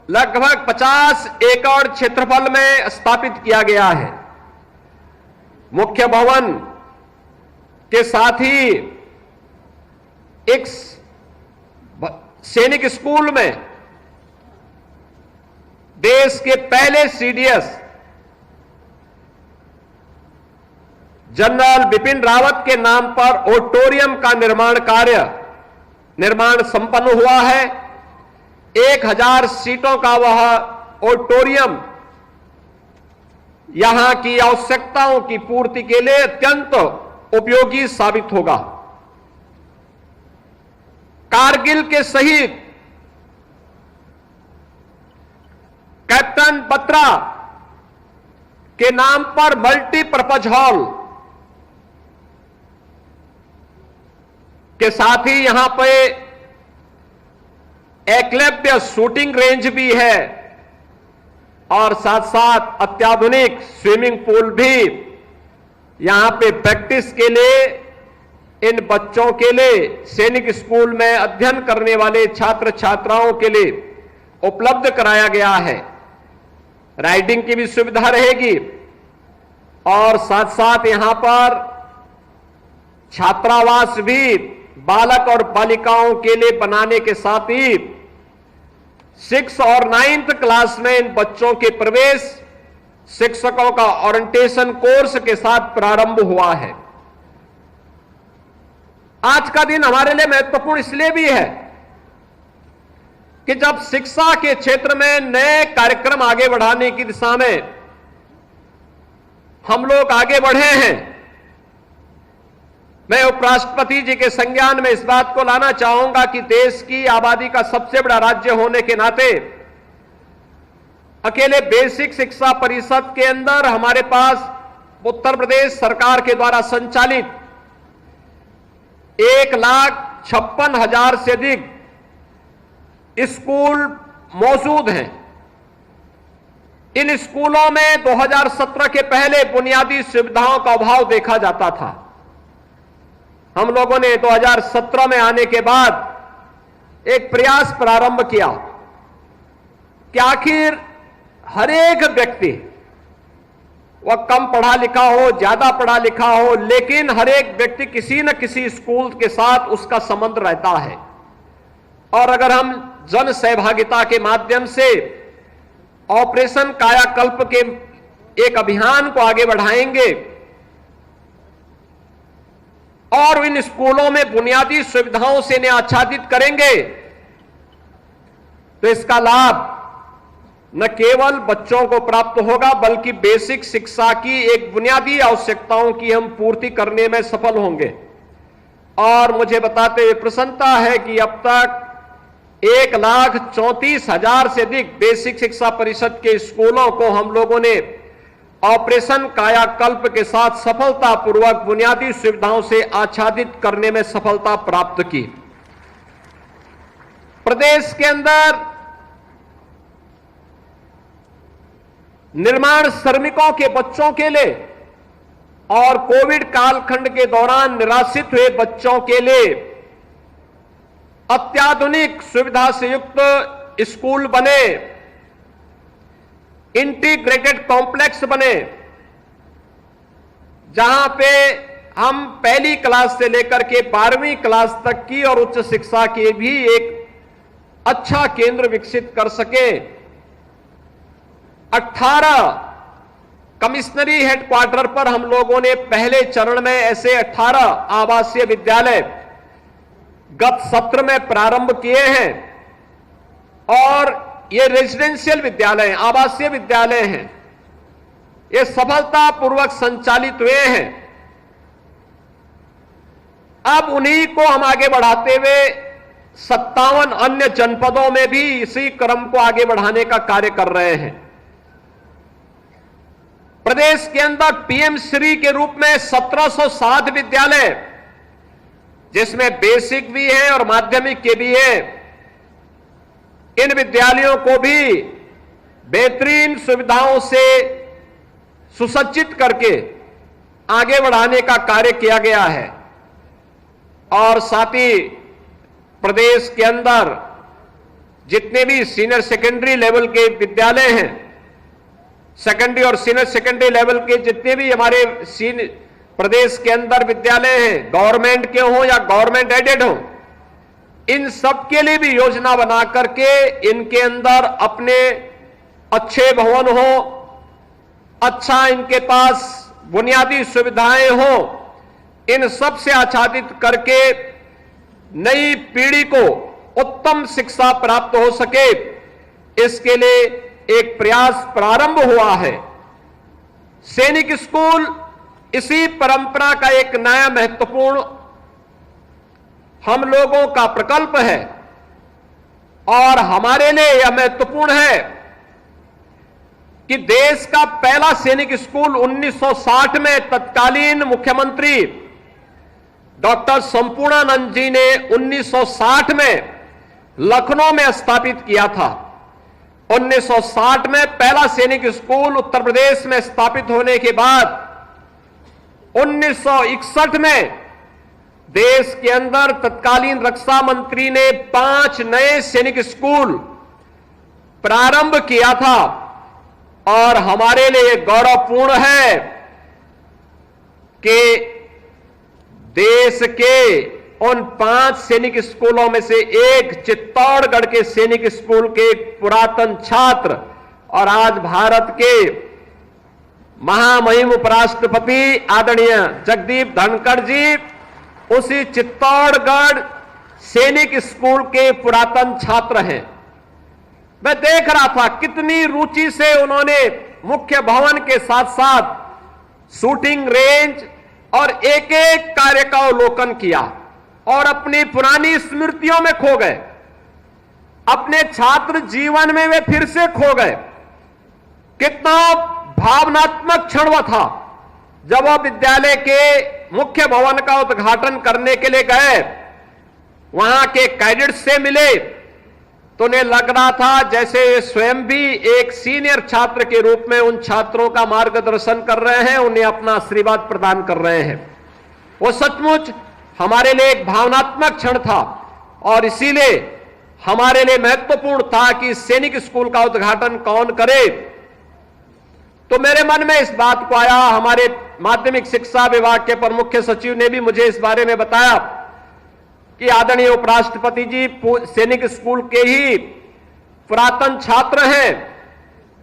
लगभग 50 एकड़ क्षेत्रफल में स्थापित किया गया है। मुख्य भवन के साथ ही एक सैनिक स्कूल में देश के पहले सीडीएस जनरल बिपिन रावत के नाम पर ऑडिटोरियम का निर्माण संपन्न हुआ है। 1000 सीटों का वह ऑडिटोरियम यहां की आवश्यकताओं की पूर्ति के लिए अत्यंत उपयोगी साबित होगा। कारगिल के शहीद कैप्टन बत्रा के नाम पर मल्टीपर्पज हॉल के साथ ही यहां पे एकलव्य शूटिंग रेंज भी है और साथ साथ अत्याधुनिक स्विमिंग पूल भी यहां पे प्रैक्टिस के लिए इन बच्चों के लिए, सैनिक स्कूल में अध्ययन करने वाले छात्र छात्राओं के लिए उपलब्ध कराया गया है। राइडिंग की भी सुविधा रहेगी और साथ साथ यहां पर छात्रावास भी बालक और बालिकाओं के लिए बनाने के साथ ही 6 और 9th क्लास में इन बच्चों के प्रवेश शिक्षकों का ओरिएंटेशन कोर्स के साथ प्रारंभ हुआ है। आज का दिन हमारे लिए महत्वपूर्ण इसलिए भी है कि जब शिक्षा के क्षेत्र में नए कार्यक्रम आगे बढ़ाने की दिशा में हम लोग आगे बढ़े हैं, मैं उपराष्ट्रपति जी के संज्ञान में इस बात को लाना चाहूंगा कि देश की आबादी का सबसे बड़ा राज्य होने के नाते अकेले बेसिक शिक्षा परिषद के अंदर हमारे पास उत्तर प्रदेश सरकार के द्वारा संचालित 1,56,000 से अधिक स्कूल मौजूद हैं। इन स्कूलों में 2017 के पहले बुनियादी सुविधाओं का अभाव देखा जाता था। हम लोगों ने 2017 में आने के बाद एक प्रयास प्रारंभ किया कि आखिर हर एक व्यक्ति, वह कम पढ़ा लिखा हो, ज्यादा पढ़ा लिखा हो, लेकिन हर एक व्यक्ति किसी न किसी स्कूल के साथ उसका संबंध रहता है। और अगर हम जन सहभागिता के माध्यम से ऑपरेशन कायाकल्प के एक अभियान को आगे बढ़ाएंगे और इन स्कूलों में बुनियादी सुविधाओं से इन्हें आच्छादित करेंगे, तो इसका लाभ न केवल बच्चों को प्राप्त होगा बल्कि बेसिक शिक्षा की एक बुनियादी आवश्यकताओं की हम पूर्ति करने में सफल होंगे। और मुझे बताते हुए प्रसन्नता है कि अब तक 1,34,000 से अधिक बेसिक शिक्षा परिषद के स्कूलों को हम लोगों ने ऑपरेशन कायाकल्प के साथ सफलतापूर्वक बुनियादी सुविधाओं से आच्छादित करने में सफलता प्राप्त की। प्रदेश के अंदर निर्माण श्रमिकों के बच्चों के लिए और कोविड कालखंड के दौरान निराश्रित हुए बच्चों के लिए अत्याधुनिक सुविधा से युक्त स्कूल बने, इंटीग्रेटेड कॉम्प्लेक्स बने, जहां पे हम पहली क्लास से लेकर के 12वीं क्लास तक की और उच्च शिक्षा के भी एक अच्छा केंद्र विकसित कर सके। 18 कमिश्नरी हेडक्वार्टर पर हम लोगों ने पहले चरण में ऐसे 18 आवासीय विद्यालय गत सत्र में प्रारंभ किए हैं और ये रेजिडेंशियल विद्यालय, आवासीय विद्यालय हैं, ये सफलतापूर्वक संचालित हुए हैं। अब उन्हीं को हम आगे बढ़ाते हुए 57 अन्य जनपदों में भी इसी क्रम को आगे बढ़ाने का कार्य कर रहे हैं। प्रदेश के अंदर पीएम श्री के रूप में 1760 विद्यालय, जिसमें बेसिक भी है और माध्यमिक के भी है, इन विद्यालयों को भी बेहतरीन सुविधाओं से सुसज्जित करके आगे बढ़ाने का कार्य किया गया है। और साथ ही प्रदेश के अंदर जितने भी सीनियर सेकेंडरी लेवल के विद्यालय हैं, सेकेंडरी और सीनियर सेकेंडरी लेवल के जितने भी हमारे प्रदेश के अंदर विद्यालय हैं, गवर्नमेंट के हों या गवर्नमेंट एडेड हों, इन सब के लिए भी योजना बना करके इनके अंदर अपने अच्छे भवन हो, अच्छा इनके पास बुनियादी सुविधाएं हो, इन सब से आच्छादित करके नई पीढ़ी को उत्तम शिक्षा प्राप्त हो सके, इसके लिए एक प्रयास प्रारंभ हुआ है। सैनिक स्कूल इसी परंपरा का एक नया महत्वपूर्ण हम लोगों का प्रकल्प है और हमारे लिए यह महत्वपूर्ण है कि देश का पहला सैनिक स्कूल 1960 में तत्कालीन मुख्यमंत्री डॉक्टर संपूर्णानंद जी ने 1960 में लखनऊ में स्थापित किया था। 1960 में पहला सैनिक स्कूल उत्तर प्रदेश में स्थापित होने के बाद 1961 में देश के अंदर तत्कालीन रक्षा मंत्री ने 5 नए सैनिक स्कूल प्रारंभ किया था और हमारे लिए गौरवपूर्ण है कि देश के उन 5 सैनिक स्कूलों में से एक चित्तौड़गढ़ के सैनिक स्कूल के एक पुरातन छात्र और आज भारत के महामहिम उपराष्ट्रपति आदरणीय जगदीप धनखड़ जी उसी चित्तौड़गढ़ सैनिक स्कूल के पुरातन छात्र हैं। मैं देख रहा था कितनी रुचि से उन्होंने मुख्य भवन के साथ साथ शूटिंग रेंज और एक एक कार्य का अवलोकन किया और अपनी पुरानी स्मृतियों में खो गए, अपने छात्र जीवन में वे फिर से खो गए कितना भावनात्मक क्षण वह था जब वह विद्यालय के मुख्य भवन का उद्घाटन करने के लिए गए, वहां के कैडेट्स से मिले तो उन्हें लग रहा था जैसे स्वयं भी एक सीनियर छात्र के रूप में उन छात्रों का मार्गदर्शन कर रहे हैं, उन्हें अपना आशीर्वाद प्रदान कर रहे हैं। वो सचमुच हमारे लिए एक भावनात्मक क्षण था और इसीलिए हमारे लिए महत्वपूर्ण था कि सैनिक स्कूल का उद्घाटन कौन करे। तो मेरे मन में इस बात को आया, हमारे माध्यमिक शिक्षा विभाग के प्रमुख मुख्य सचिव ने भी मुझे इस बारे में बताया कि आदरणीय उपराष्ट्रपति जी सैनिक स्कूल के ही पुरातन छात्र हैं।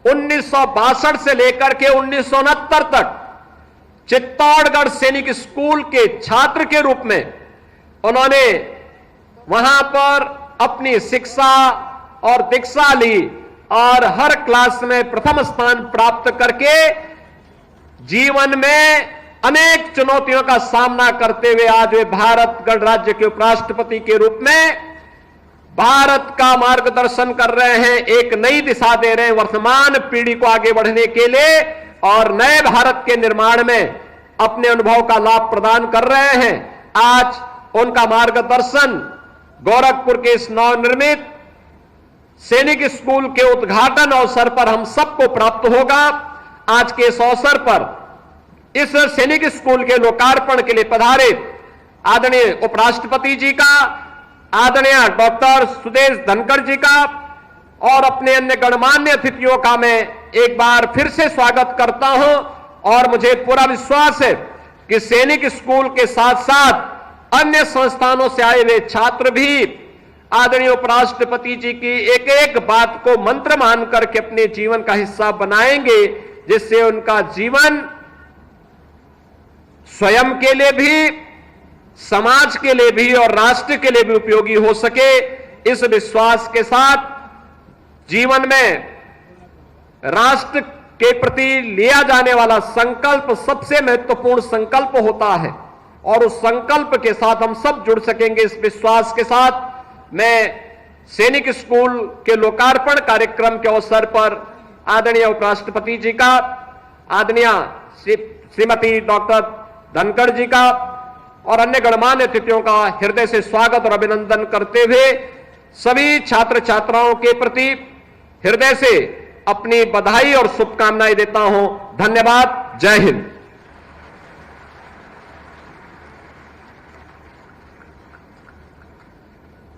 1962 से लेकर के 1969 तक चित्तौड़गढ़ सैनिक स्कूल के छात्र के रूप में उन्होंने वहां पर अपनी शिक्षा और दीक्षा ली और हर क्लास में प्रथम स्थान प्राप्त करके जीवन में अनेक चुनौतियों का सामना करते हुए आज वे भारत गणराज्य के उपराष्ट्रपति के रूप में भारत का मार्गदर्शन कर रहे हैं, एक नई दिशा दे रहे हैं वर्तमान पीढ़ी को आगे बढ़ने के लिए और नए भारत के निर्माण में अपने अनुभव का लाभ प्रदान कर रहे हैं। आज उनका मार्गदर्शन गोरखपुर के इस नवनिर्मित सैनिक स्कूल के उद्घाटन अवसर पर हम सबको प्राप्त होगा। आज के इस अवसर पर इस सैनिक स्कूल के लोकार्पण के लिए पधारे आदरणीय उपराष्ट्रपति जी का, आदरणीय डॉक्टर सुदेश धनखड़ जी का और अपने अन्य गणमान्य अतिथियों का मैं एक बार फिर से स्वागत करता हूं और मुझे पूरा विश्वास है कि सैनिक स्कूल के साथ साथ अन्य संस्थानों से आए हुए छात्र भी आदरणीय उपराष्ट्रपति जी की एक एक बात को मंत्र मान करके अपने जीवन का हिस्सा बनाएंगे, जिससे उनका जीवन स्वयं के लिए भी, समाज के लिए भी और राष्ट्र के लिए भी उपयोगी हो सके। इस विश्वास के साथ जीवन में राष्ट्र के प्रति लिया जाने वाला संकल्प सबसे महत्वपूर्ण संकल्प होता है और उस संकल्प के साथ हम सब जुड़ सकेंगे। इस विश्वास के साथ मैं सैनिक स्कूल के लोकार्पण कार्यक्रम के अवसर पर आदरणीय उपराष्ट्रपति जी का, आदरणीय श्रीमती डॉक्टर धनखड़ जी का और अन्य गणमान्य अतिथियों का हृदय से स्वागत और अभिनंदन करते हुए सभी छात्र छात्राओं के प्रति हृदय से अपनी बधाई और शुभकामनाएं देता हूं। धन्यवाद। जय हिंद।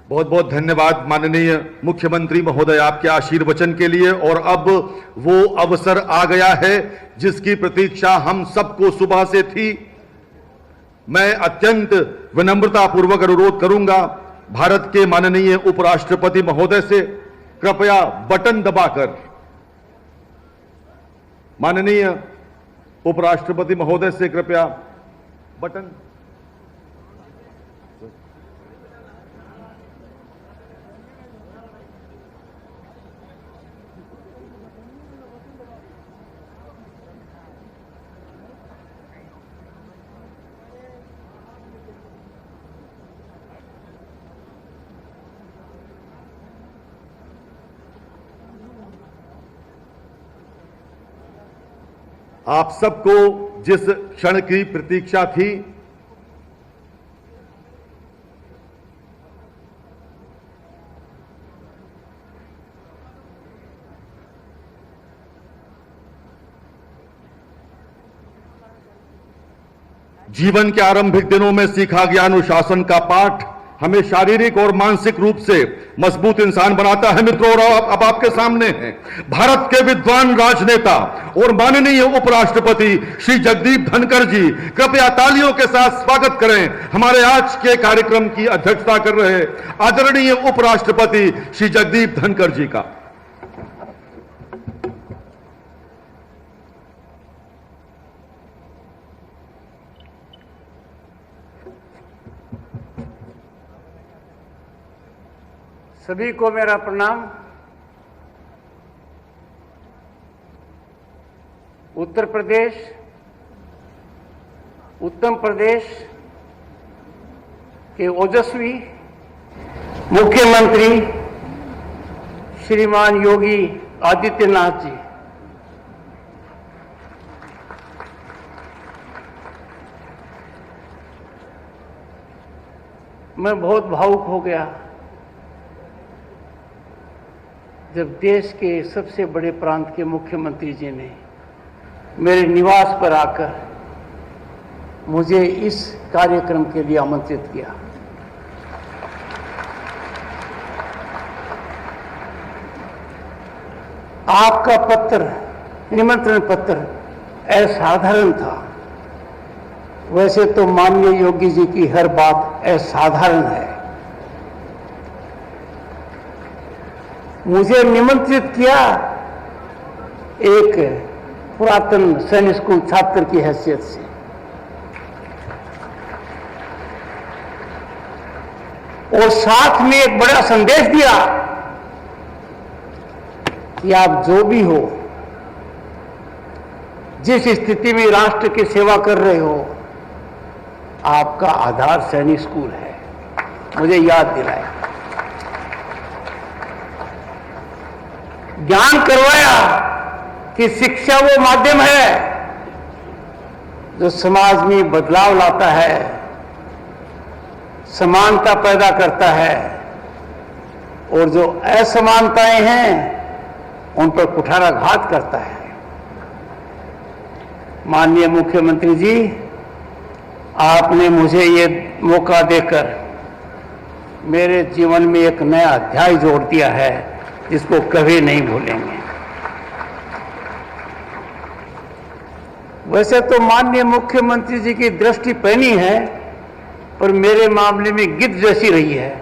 बहुत बहुत धन्यवाद माननीय मुख्यमंत्री महोदय आपके आशीर्वचन के लिए। और अब वो अवसर आ गया है जिसकी प्रतीक्षा हम सबको सुबह से थी। मैं अत्यंत विनम्रता पूर्वक अनुरोध करूंगा भारत के माननीय उपराष्ट्रपति महोदय से कृपया बटन दबाकर, माननीय उपराष्ट्रपति महोदय से कृपया बटन। आप सबको जिस क्षण की प्रतीक्षा थी, जीवन के आरंभिक दिनों में सीखा गया अनुशासन का पाठ हमें शारीरिक और मानसिक रूप से मजबूत इंसान बनाता है। मित्रों, और अब आपके सामने हैं भारत के विद्वान राजनेता और माननीय उपराष्ट्रपति श्री जगदीप धनखड़ जी। कृपया तालियों के साथ स्वागत करें हमारे आज के कार्यक्रम की अध्यक्षता कर रहे आदरणीय उपराष्ट्रपति श्री जगदीप धनखड़ जी का। सभी को मेरा प्रणाम। उत्तर प्रदेश, उत्तम प्रदेश के ओजस्वी मुख्यमंत्री श्रीमान योगी आदित्यनाथ जी, मैं बहुत भावुक हो गया जब देश के सबसे बड़े प्रांत के मुख्यमंत्री जी ने मेरे निवास पर आकर मुझे इस कार्यक्रम के लिए आमंत्रित किया। आपका पत्र, निमंत्रण पत्र असाधारण था। वैसे तो माननीय योगी जी की हर बात असाधारण है। मुझे निमंत्रित किया एक पुरातन सैनिक स्कूल छात्र की हैसियत से। और साथ में एक बड़ा संदेश दिया कि आप जो भी हो, जिस स्थिति में राष्ट्र की सेवा कर रहे हो, आपका आधार सैनिक स्कूल है। मुझे याद दिलाया, ज्ञान करवाया कि शिक्षा वो माध्यम है जो समाज में बदलाव लाता है, समानता पैदा करता है और जो असमानताएं हैं उन पर कुठाराघात करता है। माननीय मुख्यमंत्री जी, आपने मुझे ये मौका देकर मेरे जीवन में एक नया अध्याय जोड़ दिया है जिसको कभी नहीं भूलेंगे। वैसे तो माननीय मुख्यमंत्री जी की दृष्टि पैनी है, पर मेरे मामले में गिद्ध जैसी रही है।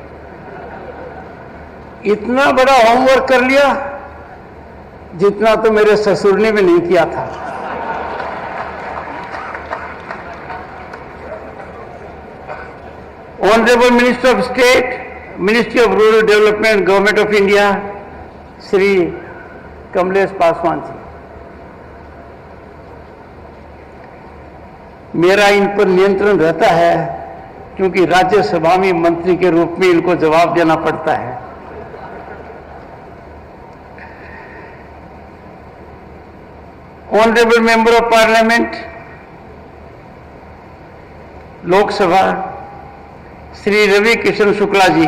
इतना बड़ा होमवर्क कर लिया जितना तो मेरे ससुर ने भी नहीं किया था। Honourable minister of state, ministry of rural development, government of India, Shri Kamlesh Paswan ji, मेरा इन पर नियंत्रण रहता है क्योंकि राज्यसभा में मंत्री के रूप में इनको जवाब देना पड़ता है। Honourable member of parliament, Lok Sabha, Shri Ravi Kishan Shukla ji,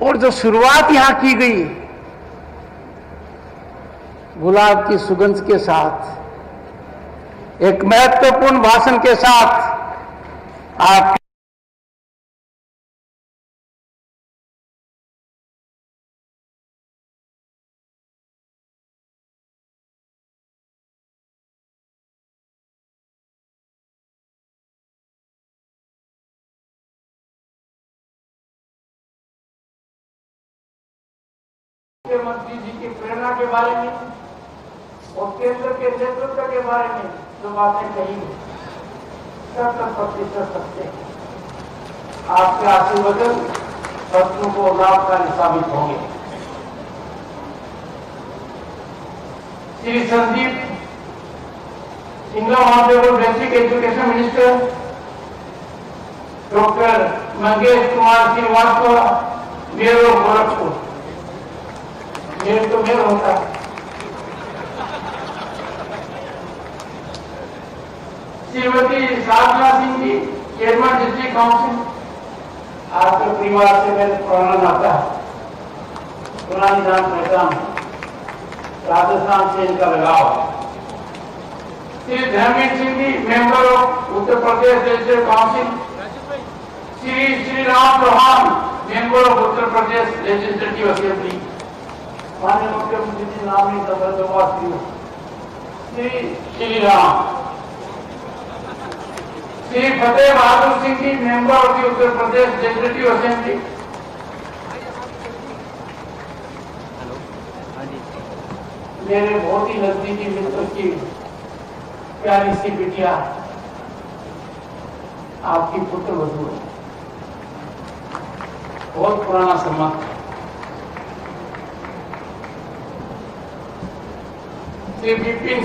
और जो शुरुआत यहां की गई गुलाब की सुगंध के साथ, एक महत्वपूर्ण भाषण के साथ आप मुख्यमंत्री जी की प्रेरणा के बारे में और केंद्र के नेतृत्व के बारे में जो बातें कही है, 70% सत्य है। आपके आशीर्वचन बच्चों को लाभकारी साबित होंगे। Shri Sandeep Singla, honourable basic education minister, doctor Mangesh Kumar Srivastava, mayor of Gorakhpur, mayor तो मेयर होता है, Shrimati Sadhana Singh ji, chairman district council, आपके परिवार से मेरे पुराना नाता है, पुरानी जान पहचान, राजस्थान से इनका लगाव है। Shri Dharmendra Singh ji, member of Uttar Pradesh legislative council, Shri Ram Chauhan, member of Uttar Pradesh legislative assembly, माननीय मुख्यमंत्री जी नाम नहीं था, Shri Ram, Shri Fateh Bahadur Singh ji, member of Uttar Pradesh legislative assembly, मेरे बहुत ही नजदीकी मित्र की प्यारी सी बिटिया, आपकी पुत्र वधू है, बहुत पुराना संबंध। श्री विपिन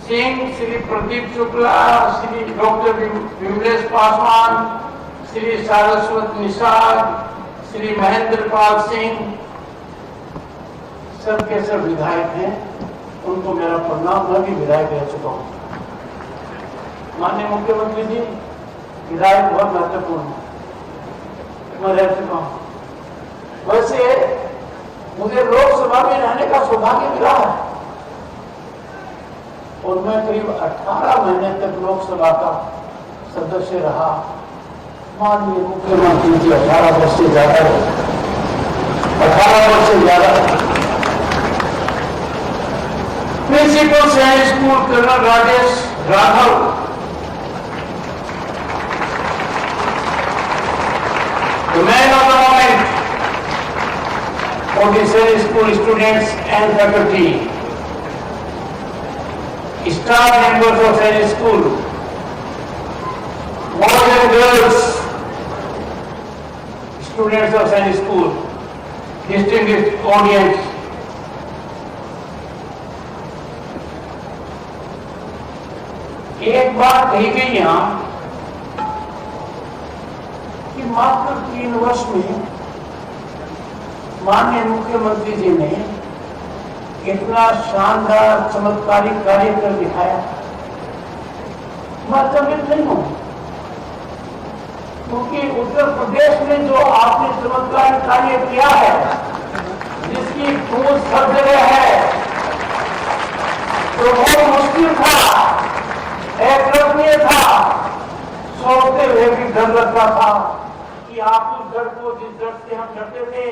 सिंह, श्री प्रदीप शुक्ला, श्री डॉक्टर विमलेश पासवान, श्री सारस्वत निषाद, श्री महेंद्र पाल सिंह, सब के सब विधायक हैं, उनको मेरा प्रणाम। मैं भी विधायक रह चुका हूं। माननीय मुख्यमंत्री जी, विधायक बहुत महत्वपूर्ण है, मैं रह चुका हूं। वैसे मुझे लोकसभा में रहने का सौभाग्य मिला है और मैं करीब 18 महीने तक लोकसभा का सदस्य रहा। माननीय मुख्यमंत्री जी 18 वर्ष से ज्यादा रहे, 18 वर्ष से ज्यादा। Principal Sainik school colonel Rajesh Raghav, the man of the moment for the Sainik School students and faculty, staff members of Sainik School, boys and girls, students of Sainik School, distinguished audience, एक बात कही गई यहां कि मात्र 3 वर्ष में माननीय मुख्यमंत्री जी ने इतना शानदार चमत्कारिक कार्य कर दिखाया। मैं चकित नहीं हूं, क्योंकि उत्तर प्रदेश में जो आपने चमत्कारिक कार्य किया है, जिसकी गूंज सब जगह है, तो बहुत मुश्किल था, अकल्पनीय था, सोचते हुए भी डर लगता था कि आप उस डर को, जिस डर से हम डरते थे,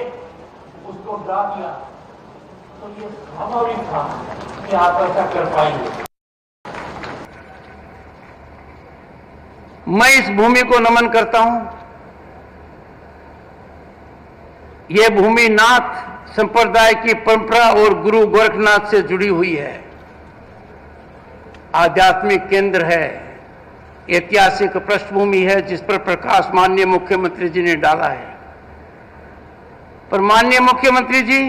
उसको डरा दिया। तो ये स्वाभाविक था कि आप ऐसा कर पाएंगे। मैं इस भूमि को नमन करता हूं। यह भूमि नाथ संप्रदाय की परंपरा और गुरु गोरखनाथ से जुड़ी हुई है, आध्यात्मिक केंद्र है, ऐतिहासिक पृष्ठभूमि है, जिस पर प्रकाश माननीय मुख्यमंत्री जी ने डाला है। पर माननीय मुख्यमंत्री जी,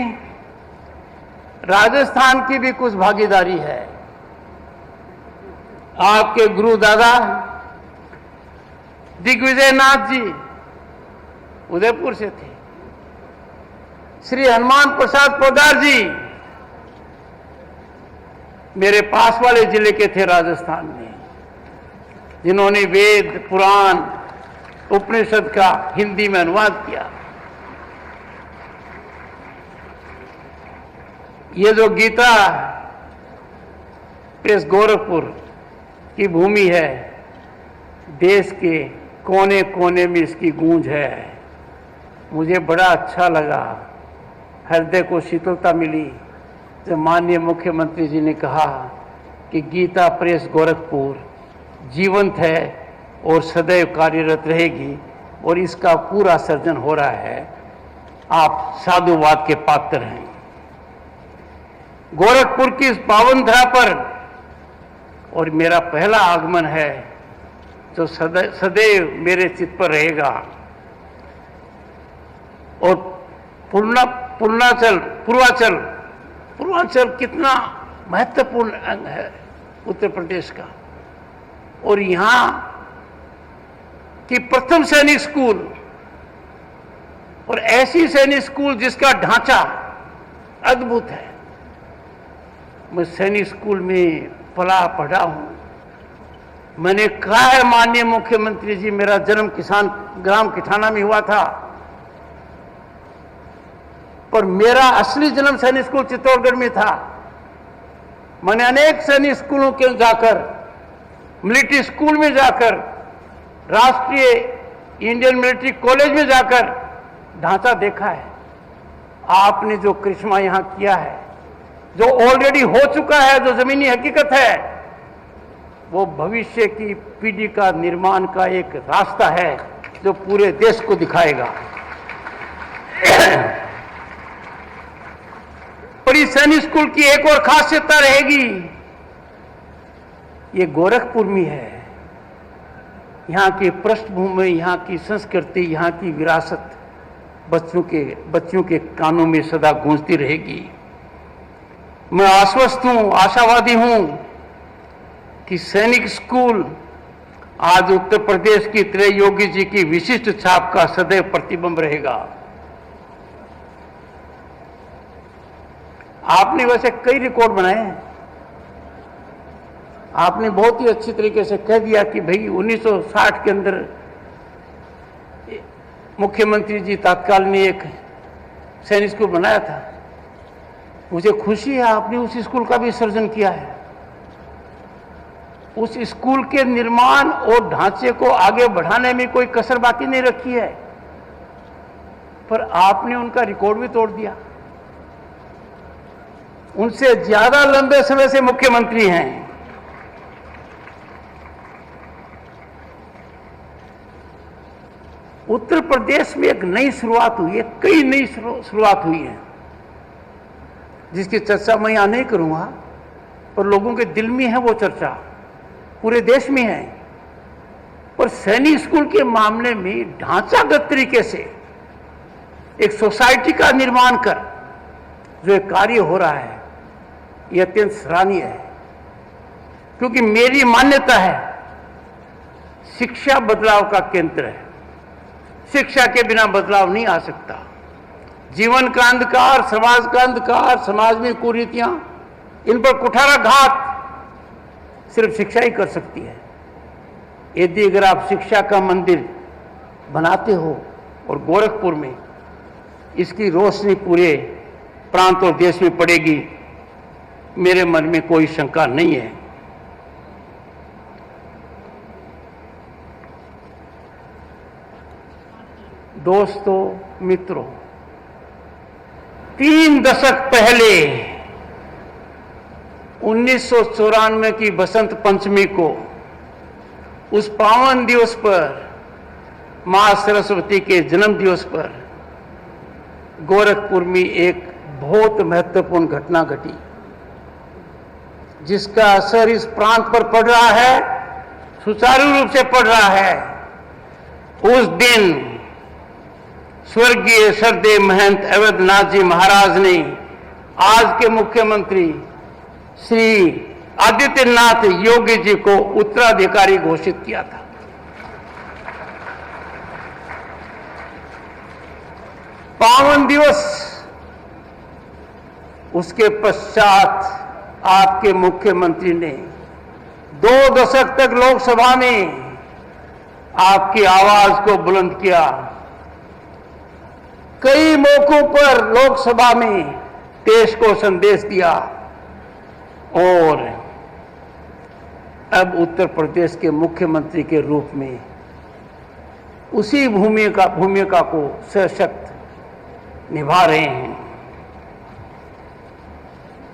राजस्थान की भी कुछ भागीदारी है। आपके गुरु दादा दिग्विजय नाथ जी उदयपुर से थे, श्री हनुमान प्रसाद पोदार जी मेरे पास वाले जिले के थे राजस्थान में, जिन्होंने वेद, पुराण, उपनिषद का हिंदी में अनुवाद किया। ये जो गीता प्रेस गोरखपुर की भूमि है, देश के कोने कोने में इसकी गूंज है। मुझे बड़ा अच्छा लगा, हृदय को शीतलता मिली जब माननीय मुख्यमंत्री जी ने कहा कि गीता प्रेस गोरखपुर जीवंत है और सदैव कार्यरत रहेगी और इसका पूरा सर्जन हो रहा है। आप साधुवाद के पात्र हैं। गोरखपुर की इस पावन धरा पर और मेरा पहला आगमन है जो सदैव मेरे चित्त पर रहेगा। और पूर्वांचल कितना महत्वपूर्ण अंग है उत्तर प्रदेश का, और यहां की प्रथम सैनिक स्कूल और ऐसी सैनिक स्कूल जिसका ढांचा अद्भुत है। मैं सैनिक स्कूल में पला पढ़ा हूं। मैंने कहा है माननीय मुख्यमंत्री जी, मेरा जन्म किसान ग्राम किठाना में हुआ था, पर मेरा असली जन्म सैनिक स्कूल चित्तौड़गढ़ में था। मैंने अनेक सैनिक स्कूलों के जाकर, मिलिट्री स्कूल में जाकर, राष्ट्रीय इंडियन मिलिट्री कॉलेज में जाकर ढांचा देखा है। आपने जो करिश्मा यहां किया है, जो ऑलरेडी हो चुका है, जो जमीनी हकीकत है, वो भविष्य की पीढ़ी का निर्माण का एक रास्ता है जो पूरे देश को दिखाएगा। और इस सैनिक स्कूल की एक और खासियत रहेगी, ये गोरखपुर में है। यहाँ की पृष्ठभूमि, यहाँ की संस्कृति, यहाँ की विरासत बच्चों के कानों में सदा गूंजती रहेगी। मैं आश्वस्त हूं, आशावादी हूं कि सैनिक स्कूल आज उत्तर प्रदेश की तरह योगी जी की विशिष्ट छाप का सदैव प्रतिबिंब रहेगा। आपने वैसे कई रिकॉर्ड बनाए हैं। आपने बहुत ही अच्छी तरीके से कह दिया कि भाई 1960 के अंदर मुख्यमंत्री जी तत्काल ने एक सैनिक स्कूल बनाया था। मुझे खुशी है आपने उस स्कूल का भी सर्जन किया है। उस स्कूल के निर्माण और ढांचे को आगे बढ़ाने में कोई कसर बाकी नहीं रखी है, पर आपने उनका रिकॉर्ड भी तोड़ दिया। उनसे ज्यादा लंबे समय से मुख्यमंत्री हैं। उत्तर प्रदेश में एक नई शुरुआत हुई है, कई नई शुरुआत हुई है, जिसकी चर्चा मैं यहां नहीं करूंगा, पर लोगों के दिल में है वो चर्चा, पूरे देश में है। पर सैनिक स्कूल के मामले में ढांचागत तरीके से एक सोसाइटी का निर्माण कर जो एक कार्य हो रहा है, यह अत्यंत सराहनीय है। क्योंकि मेरी मान्यता है शिक्षा बदलाव का केंद्र है। शिक्षा के बिना बदलाव नहीं आ सकता। जीवन का अंधकार, समाज का अंधकार, समाज में कुरीतियां, इन पर कुठाराघात सिर्फ शिक्षा ही कर सकती है। यदि अगर आप शिक्षा का मंदिर बनाते हो और गोरखपुर में इसकी रोशनी पूरे प्रांत और देश में पड़ेगी, मेरे मन में कोई शंका नहीं है। दोस्तों, मित्रों, 3 दशक पहले 1994 की बसंत पंचमी को उस पावन दिवस पर, मां सरस्वती के जन्म दिवस पर, गोरखपुर में एक बहुत महत्वपूर्ण घटना घटी, जिसका असर इस प्रांत पर पड़ रहा है, सुचारू रूप से पड़ रहा है। उस दिन स्वर्गीय श्रद्धेय महंत अवधनाथ जी महाराज ने आज के मुख्यमंत्री श्री आदित्यनाथ योगी जी को उत्तराधिकारी घोषित किया था। पावन दिवस, उसके पश्चात आपके मुख्यमंत्री ने 2 दशक तक लोकसभा में आपकी आवाज को बुलंद किया। कई मौकों पर लोकसभा में देश को संदेश दिया और अब उत्तर प्रदेश के मुख्यमंत्री के रूप में उसी भूमिका को सशक्त निभा रहे हैं।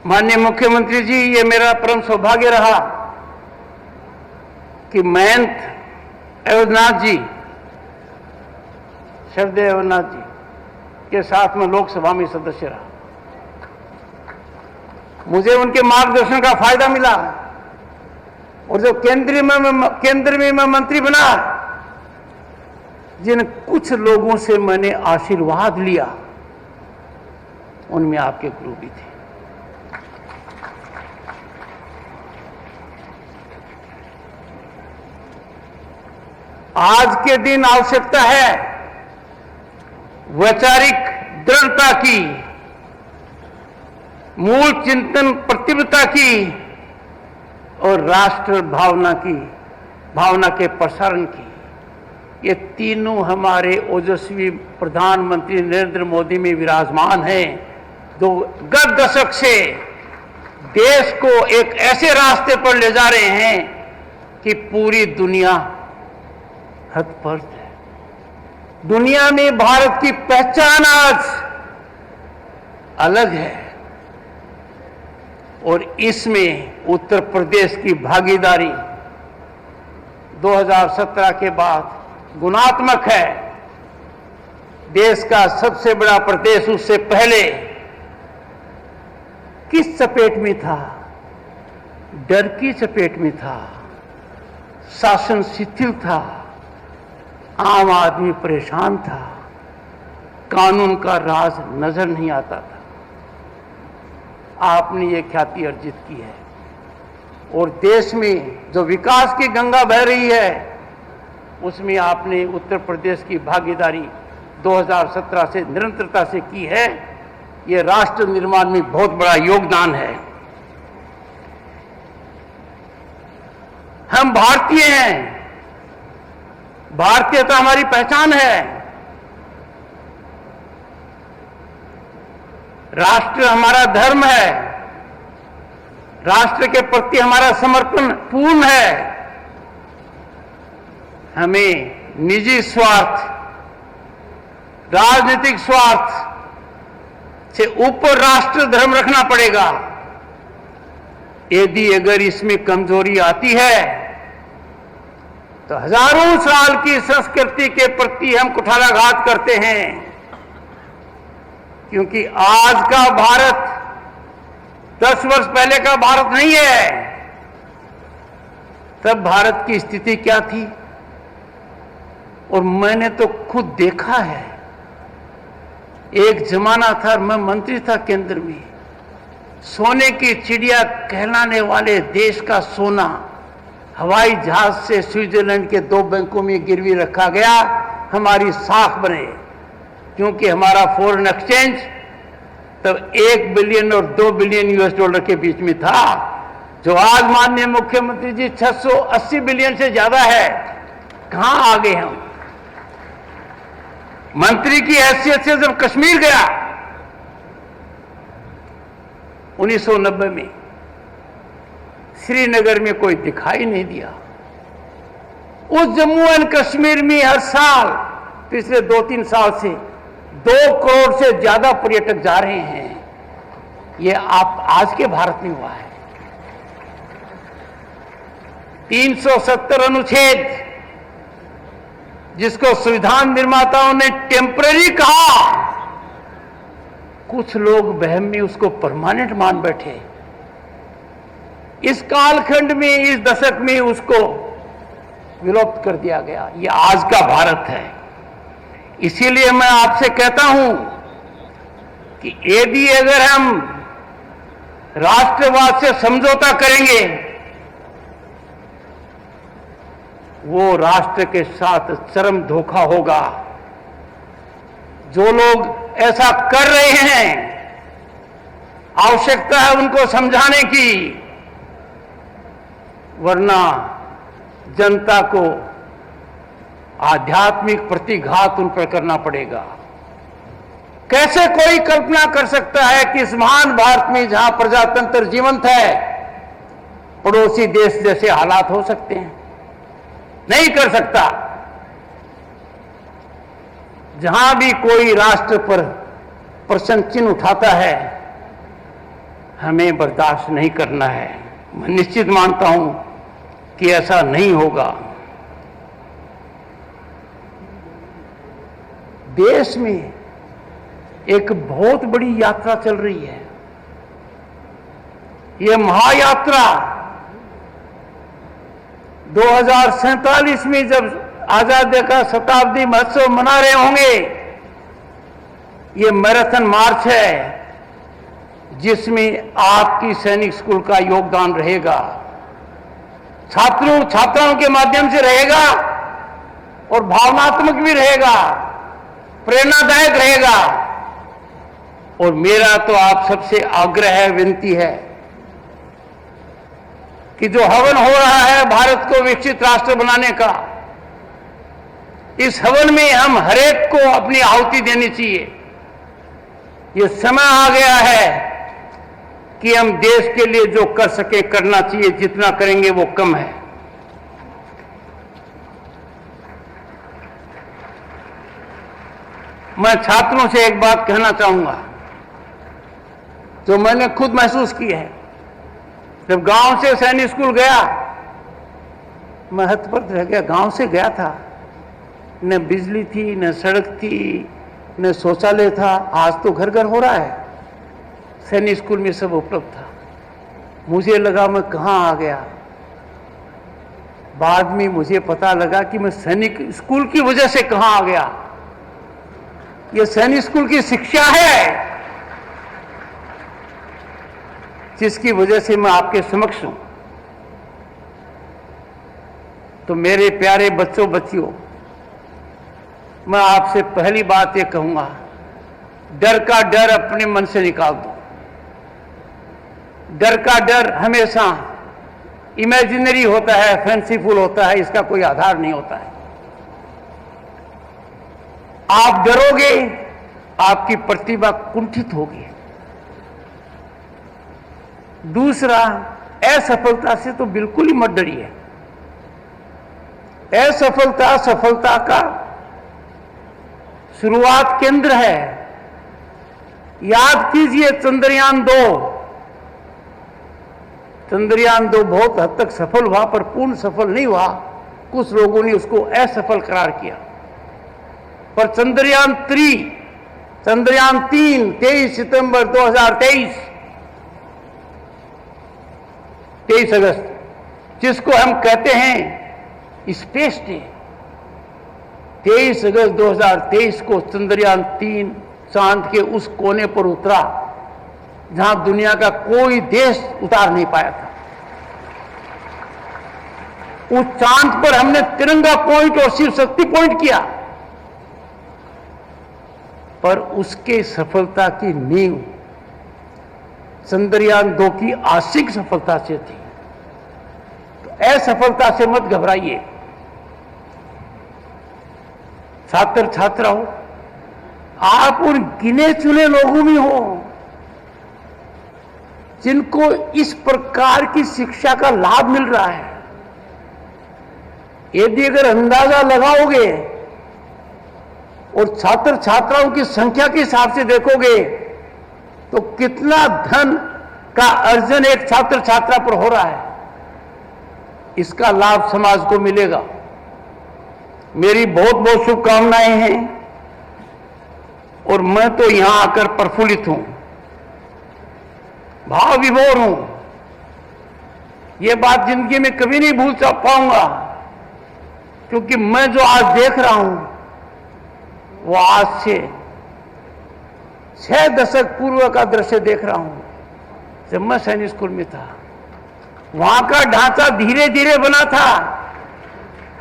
माननीय मुख्यमंत्री जी, ये मेरा परम सौभाग्य रहा कि महंत अवधनाथ जी, श्रद्धेय अवधनाथ जी के साथ में लोकसभा में सदस्य रहा। मुझे उनके मार्गदर्शन का फायदा मिला और जो केंद्र में मैं मंत्री बना, जिन कुछ लोगों से मैंने आशीर्वाद लिया, उनमें आपके गुरु भी थे। आज के दिन आवश्यकता है वैचारिक दृढ़ता की, मूल चिंतन प्रतिबद्धता की और राष्ट्र भावना के प्रसारण की। ये तीनों हमारे ओजस्वी प्रधानमंत्री नरेंद्र मोदी में विराजमान हैं, जो गत दशक से देश को एक ऐसे रास्ते पर ले जा रहे हैं कि पूरी दुनिया हतप्रभ है। दुनिया में भारत की पहचान आज अलग है और इसमें उत्तर प्रदेश की भागीदारी 2017 के बाद गुणात्मक है। देश का सबसे बड़ा प्रदेश उससे पहले किस चपेट में था? डर की चपेट में था, शासन शिथिल था, आम आदमी परेशान था, कानून का राज नजर नहीं आता था। आपने ये ख्याति अर्जित की है और देश में जो विकास की गंगा बह रही है, उसमें आपने उत्तर प्रदेश की भागीदारी 2017 से निरंतरता से की है ये राष्ट्र निर्माण में बहुत बड़ा योगदान है। हम भारतीय हैं, भारतीयता हमारी पहचान है। राष्ट्र हमारा धर्म है, राष्ट्र के प्रति हमारा समर्पण पूर्ण है। हमें निजी स्वार्थ, राजनीतिक स्वार्थ से ऊपर राष्ट्र धर्म रखना पड़ेगा। यदि अगर इसमें कमजोरी आती है तो हजारों साल की संस्कृति के प्रति हम कुठाराघात करते हैं, क्योंकि आज का भारत 10 वर्ष पहले का भारत नहीं है। तब भारत की स्थिति क्या थी, और मैंने तो खुद देखा है। एक जमाना था, मैं मंत्री था केंद्र में, सोने की चिड़िया कहलाने वाले देश का सोना हवाई जहाज से स्विट्जरलैंड के 2 बैंकों में गिरवी रखा गया, हमारी साख बने। क्योंकि हमारा फॉरेन एक्सचेंज तब 1 बिलियन और 2 बिलियन यूएस डॉलर के बीच में था, जो आज माननीय मुख्यमंत्री जी 680 बिलियन से ज्यादा है। कहां आ गए हम? मंत्री की हैसियत से जब कश्मीर गया 1990 में, श्रीनगर में कोई दिखाई नहीं दिया। उस जम्मू एंड कश्मीर में हर साल पिछले 2-3 साल से 2 करोड़ से ज्यादा पर्यटक जा रहे हैं। ये आप आज के भारत में हुआ है। 370 अनुच्छेद, जिसको संविधान निर्माताओं ने टेम्पररी कहा, कुछ लोग वहम में उसको परमानेंट मान बैठे। इस कालखंड में, इस दशक में उसको विलुप्त कर दिया गया। ये आज का भारत है। इसीलिए मैं आपसे कहता हूं कि यदि अगर हम राष्ट्रवाद से समझौता करेंगे, वो राष्ट्र के साथ चरम धोखा होगा। जो लोग ऐसा कर रहे हैं, आवश्यकता है उनको समझाने की, वरना जनता को आध्यात्मिक प्रतिघात उन पर करना पड़ेगा। कैसे कोई कल्पना कर सकता है कि इस महान भारत में, जहां प्रजातंत्र जीवंत है, पड़ोसी देश जैसे हालात हो सकते हैं? नहीं कर सकता। जहां भी कोई राष्ट्र पर प्रश्न चिन्ह उठाता है, हमें बर्दाश्त नहीं करना है। मैं निश्चित मानता हूं कि ऐसा नहीं होगा। देश में एक बहुत बड़ी यात्रा चल रही है। यह महायात्रा 2047 में जब आजादी का शताब्दी महोत्सव मना रहे होंगे, ये मैराथन मार्च है, जिसमें आपकी सैनिक स्कूल का योगदान रहेगा। छात्राओं के माध्यम से रहेगा और भावनात्मक भी रहेगा, प्रेरणादायक रहेगा। और मेरा तो आप सबसे आग्रह है, विनती है कि जो हवन हो रहा है भारत को विकसित राष्ट्र बनाने का, इस हवन में हम हरेक को अपनी आहुति देनी चाहिए। ये समय आ गया है कि हम देश के लिए जो कर सके करना चाहिए। जितना करेंगे वो कम है। मैं छात्रों से एक बात कहना चाहूंगा, जो मैंने खुद महसूस की है। जब गांव से सैनिक स्कूल गया, मैं हतप्रभ रह गया। गांव से गया था, न बिजली थी, न सड़क थी, न शौचालय था। आज तो घर घर हो रहा है। सैनिक स्कूल में सब उपलब्ध था। मुझे लगा मैं कहां आ गया। बाद में मुझे पता लगा कि मैं सैनिक स्कूल की वजह से कहां आ गया। यह सैनिक स्कूल की शिक्षा है, जिसकी वजह से मैं आपके समक्ष हूं। तो मेरे प्यारे बच्चों बच्चियों, मैं आपसे पहली बात ये कहूंगा, डर का डर अपने मन से निकाल दो। डर का डर हमेशा इमेजिनरी होता है, फैंसीफुल होता है, इसका कोई आधार नहीं होता है। आप डरोगे, आपकी प्रतिभा कुंठित होगी। दूसरा, असफलता से तो बिल्कुल ही मत डरिए। असफलता सफलता का शुरुआत केंद्र है। याद कीजिए चंद्रयान 2 बहुत हद तक सफल हुआ, पर पूर्ण सफल नहीं हुआ। कुछ लोगों ने उसको असफल करार किया। पर चंद्रयान 3 23 सितंबर 2023, 23 अगस्त, जिसको हम कहते हैं स्पेस डे, 23 अगस्त 2023 को चंद्रयान 3 चांद के उस कोने पर उतरा जहां दुनिया का कोई देश उतार नहीं पाया था। उस चांद पर हमने तिरंगा पॉइंट और शिव शक्ति पॉइंट किया, पर उसके सफलता की नींव चंद्रयान 2 की आंशिक सफलता से थी। तो असफलता से मत घबराइए। छात्र छात्राओं, आप उन गिने चुने लोगों में हो जिनको इस प्रकार की शिक्षा का लाभ मिल रहा है। यदि अगर अंदाजा लगाओगे और छात्र छात्राओं की संख्या के हिसाब से देखोगे तो कितना धन का अर्जन एक छात्र छात्रा पर हो रहा है, इसका लाभ समाज को मिलेगा। मेरी बहुत बहुत शुभकामनाएं हैं और मैं तो यहां आकर प्रफुल्लित हूं, भाव विभोर हूं। यह बात जिंदगी में कभी नहीं भूल पाऊंगा, क्योंकि मैं जो आज देख रहा हूं वो आज से 6 दशक पूर्व का दृश्य देख रहा हूं। जब मैं सैनिक स्कूल में था, वहां का ढांचा धीरे धीरे बना था।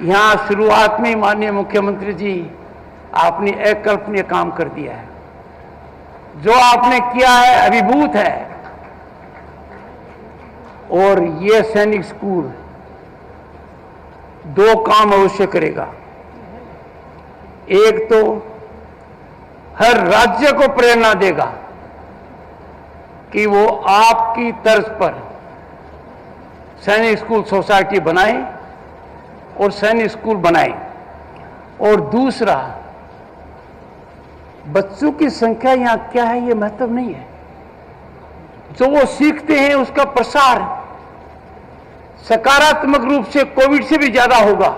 यहां शुरुआत में माननीय मुख्यमंत्री जी, आपने अकल्पनीय काम कर दिया है। जो आपने किया है अभिभूत है। और यह सैनिक स्कूल 2 काम अवश्य करेगा। एक तो हर राज्य को प्रेरणा देगा कि वो आपकी तर्ज पर सैनिक स्कूल सोसाइटी बनाए और सैनिक स्कूल बनाए। और दूसरा, बच्चों की संख्या यहां क्या है ये महत्व नहीं है। जो वो सीखते हैं उसका प्रसार सकारात्मक रूप से कोविड से भी ज्यादा होगा।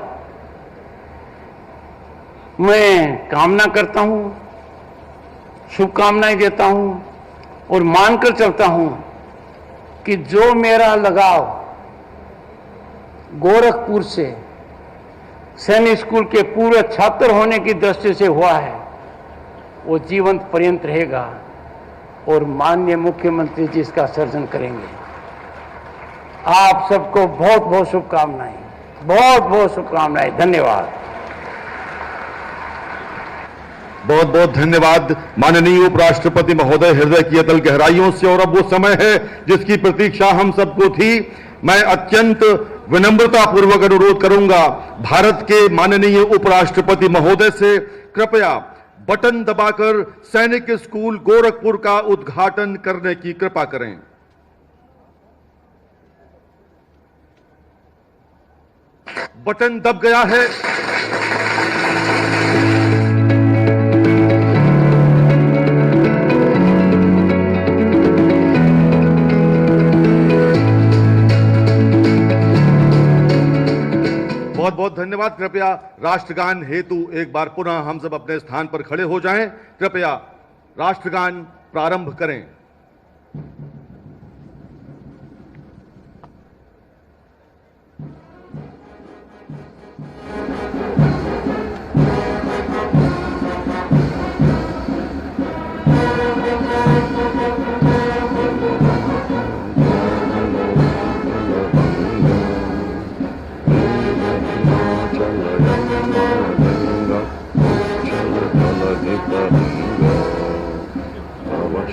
मैं कामना करता हूं, शुभकामनाएं देता हूं और मानकर चलता हूं कि जो मेरा लगाव गोरखपुर से सैनिक स्कूल के पूर्व छात्र होने की दृष्टि से हुआ है, वो जीवन पर्यंत रहेगा और माननीय मुख्यमंत्री जी इसका सर्जन करेंगे। आप सबको बहुत बहुत शुभकामनाएं, बहुत बहुत शुभकामनाएं। धन्यवाद। बहुत बहुत धन्यवाद माननीय उपराष्ट्रपति महोदय, हृदय की अतल गहराइयों से। और अब वो समय है जिसकी प्रतीक्षा हम सबको थी। मैं अत्यंत विनम्रता पूर्वक अनुरोध करूंगा भारत के माननीय उपराष्ट्रपति महोदय से, कृपया बटन दबाकर सैनिक स्कूल गोरखपुर का उद्घाटन करने की कृपा करें। बटन दब गया है। बहुत बहुत धन्यवाद। कृपया राष्ट्रगान हेतु एक बार पुनः हम सब अपने स्थान पर खड़े हो जाएं। कृपया राष्ट्रगान प्रारंभ करें।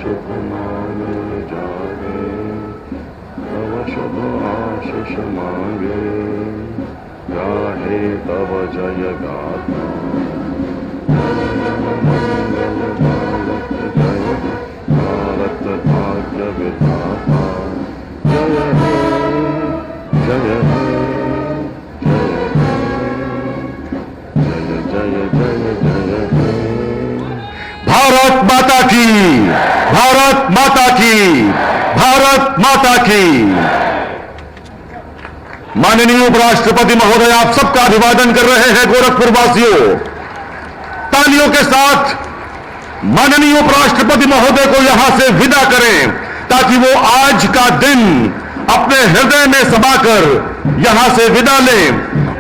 शुभ मांगे जागे, तव शुभ आशीष मांगे, गाहे तव जय गाथा। मंगल भारत जय, भारत भाग्य विधाता। जय हे, जय हे, जय हे, जय जय जय हे। भारत माता की, भारत माता की, भारत माता की। माननीय उपराष्ट्रपति महोदय, आप सबका अभिवादन कर रहे हैं गोरखपुर वासियों। तालियों के साथ माननीय उपराष्ट्रपति महोदय को यहां से विदा करें, ताकि वो आज का दिन अपने हृदय में समाकर यहां से विदा लें